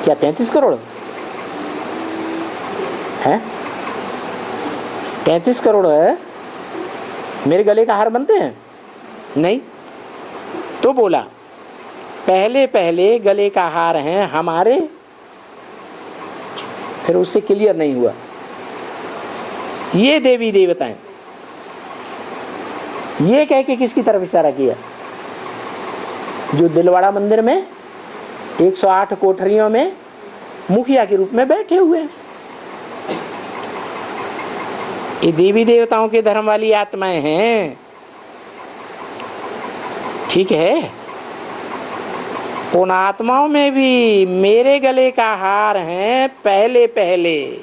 क्या 33 करोड़ है? 33 करोड़ है मेरे गले का हार बनते हैं? नहीं। तो बोला पहले पहले गले का हार हैं हमारे, फिर उससे क्लियर नहीं हुआ। ये देवी देवताएं, ये कह के किसकी तरफ इशारा किया? जो दिलवाड़ा मंदिर में 108 कोठरियों में मुखिया के रूप में बैठे हुए हैं। ये देवी देवताओं के धर्म वाली आत्माएं हैं, ठीक है। उन आत्माओं में भी मेरे गले का हार हैं पहले पहले,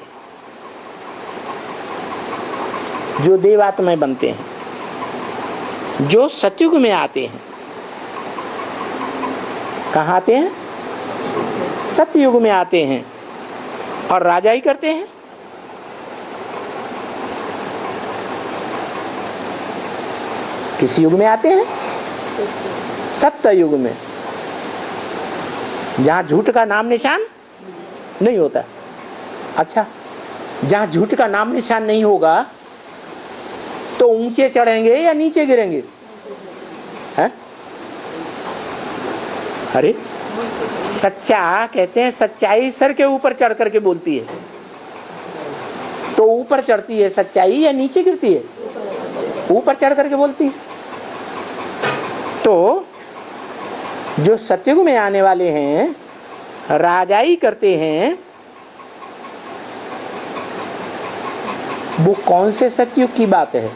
जो देवात्माएं बनते हैं, जो सतयुग में आते हैं। कहाँ आते हैं? सतयुग में आते हैं और राजा ही करते हैं। किस युग में आते हैं? सत्य युग में, जहां झूठ का नाम निशान नहीं होता। अच्छा, जहां झूठ का नाम निशान नहीं होगा तो ऊंचे चढ़ेंगे या नीचे गिरेंगे? हैं? अरे सच्चा कहते हैं, सच्चाई सर के ऊपर चढ़ करके बोलती है, तो ऊपर चढ़ती है सच्चाई या नीचे गिरती है? ऊपर चढ़ करके बोलती है। तो जो सतयुग में आने वाले हैं, राजाई करते हैं, वो कौन से सतयुग की बात है?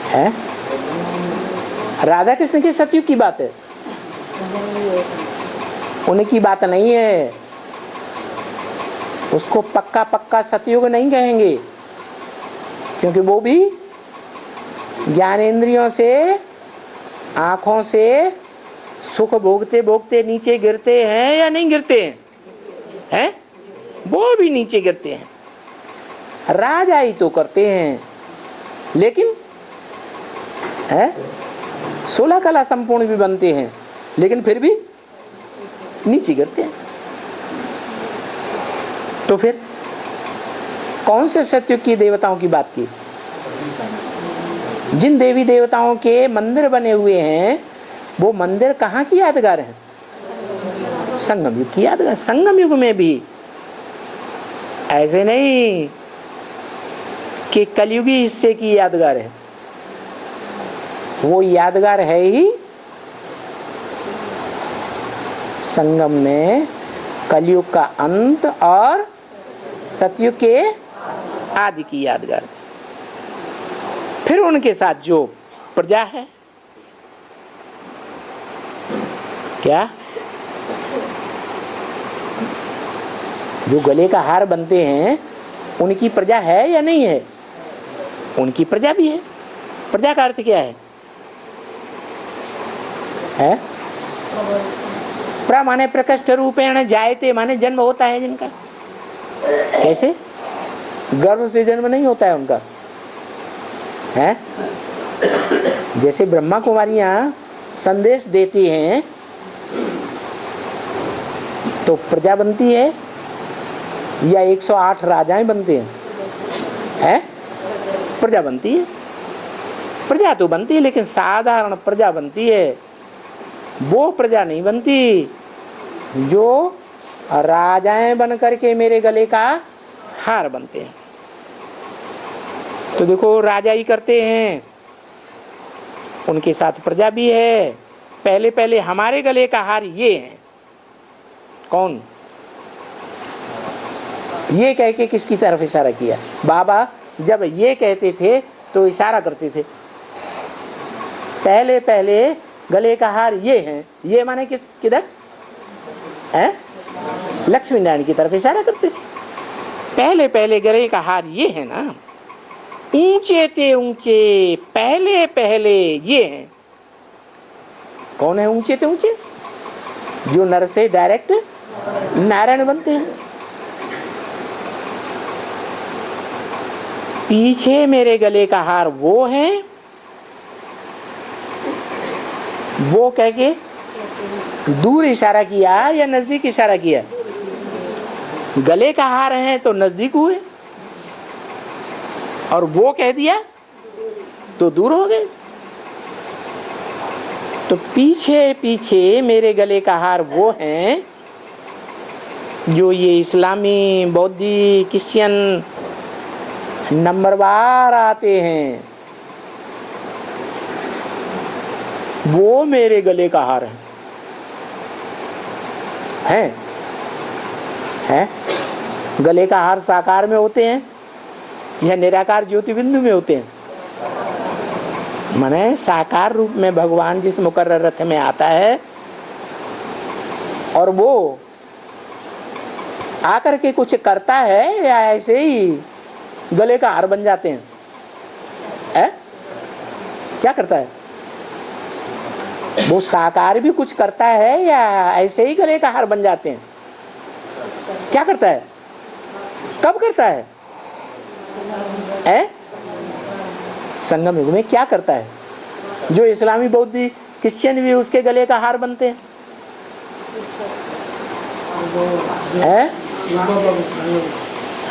है? राधा कृष्ण के सतयुग की बात है, उनकी बात नहीं है। उसको पक्का पक्का सतयुग नहीं कहेंगे, क्योंकि वो भी ज्ञानेंद्रियों से, आंखों से सुख भोगते भोगते नीचे गिरते हैं या नहीं गिरते हैं? हैं? वो भी नीचे गिरते हैं। राजा ही तो करते हैं, लेकिन 16 कला संपूर्ण भी बनते हैं, लेकिन फिर भी नीचे गिरते हैं। तो फिर कौन से सतयुग की देवताओं की बात की? जिन देवी देवताओं के मंदिर बने हुए हैं, वो मंदिर कहाँ की यादगार है? संगम युग की यादगार। संगम युग में भी ऐसे नहीं कि कलयुगी हिस्से की यादगार है, वो यादगार है ही संगम में कलयुग का अंत और सतयुग के आदि की यादगार। फिर उनके साथ जो प्रजा है, क्या जो गले का हार बनते हैं, उनकी प्रजा है या नहीं है? उनकी प्रजा भी है। प्रजा का अर्थ क्या है? प्र माने प्रकृष्ट रूपेण जायते, माने जन्म होता है जिनका। कैसे? गर्भ से जन्म नहीं होता है उनका, है? जैसे ब्रह्मा कुमारियां संदेश देती हैं तो प्रजा बनती है, या 108 राजाएं बनते हैं? हैं? प्रजा बनती है। प्रजा तो बनती है, लेकिन साधारण प्रजा बनती है। वो प्रजा नहीं बनती जो राजाएं बन करके मेरे गले का हार बनते हैं। तो देखो, राजा ही करते हैं, उनके साथ प्रजा भी है। पहले पहले हमारे गले का हार ये है। कौन? ये कह के किसकी तरफ इशारा किया? बाबा जब ये कहते थे तो इशारा करते थे, पहले पहले गले का हार ये है। ये माने किस, किधर है? लक्ष्मी नारायण की तरफ इशारा करते थे। पहले पहले गले का हार ये है ना, ऊंचे थे ऊंचे, पहले पहले ये हैं। कौन है ऊंचे थे ऊंचे? जो नर से डायरेक्ट नारायण बनते हैं। पीछे मेरे गले का हार वो है, वो कह के दूर इशारा किया या नजदीक इशारा किया? गले का हार है तो नजदीक हुए, और वो कह दिया तो दूर हो गए। तो पीछे पीछे मेरे गले का हार वो हैं जो ये इस्लामी, बौद्धी, क्रिश्चियन नंबरवार आते हैं, वो मेरे गले का हार है। हैं? गले का हार साकार में होते हैं या निराकार ज्योति बिंदु में होते हैं? माने साकार रूप में भगवान जिस मुकर्रर रथ में आता है और वो आकर के कुछ करता है, या ऐसे ही गले का हार बन जाते हैं? क्या करता है? वो साकार भी कुछ करता है या ऐसे ही गले का हार बन जाते हैं? क्या करता है? कब करता है? संगम युग में क्या करता है? जो इस्लामी बौद्ध क्रिश्चियन भी उसके गले का हार बनते हैं।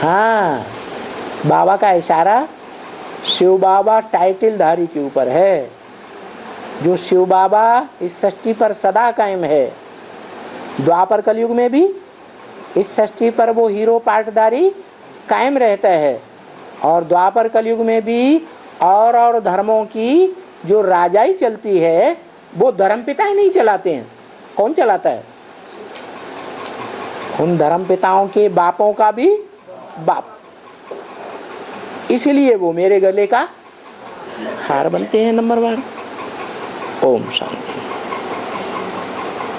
हाँ, बाबा का इशारा शिव बाबा टाइटल धारी के ऊपर है। जो शिव बाबा इस सृष्टि पर सदा कायम है, द्वापर कलयुग में भी इस सृष्टि पर वो हीरो पाटदारी कायम रहता है, और द्वापर कलयुग में भी और धर्मों की जो राजाई चलती है वो धर्मपिता ही नहीं चलाते हैं। कौन चलाता है? उन धर्मपिताओं के बापों का भी बाप। इसलिए वो मेरे गले का हार बनते हैं नंबर 1। ओम शांति।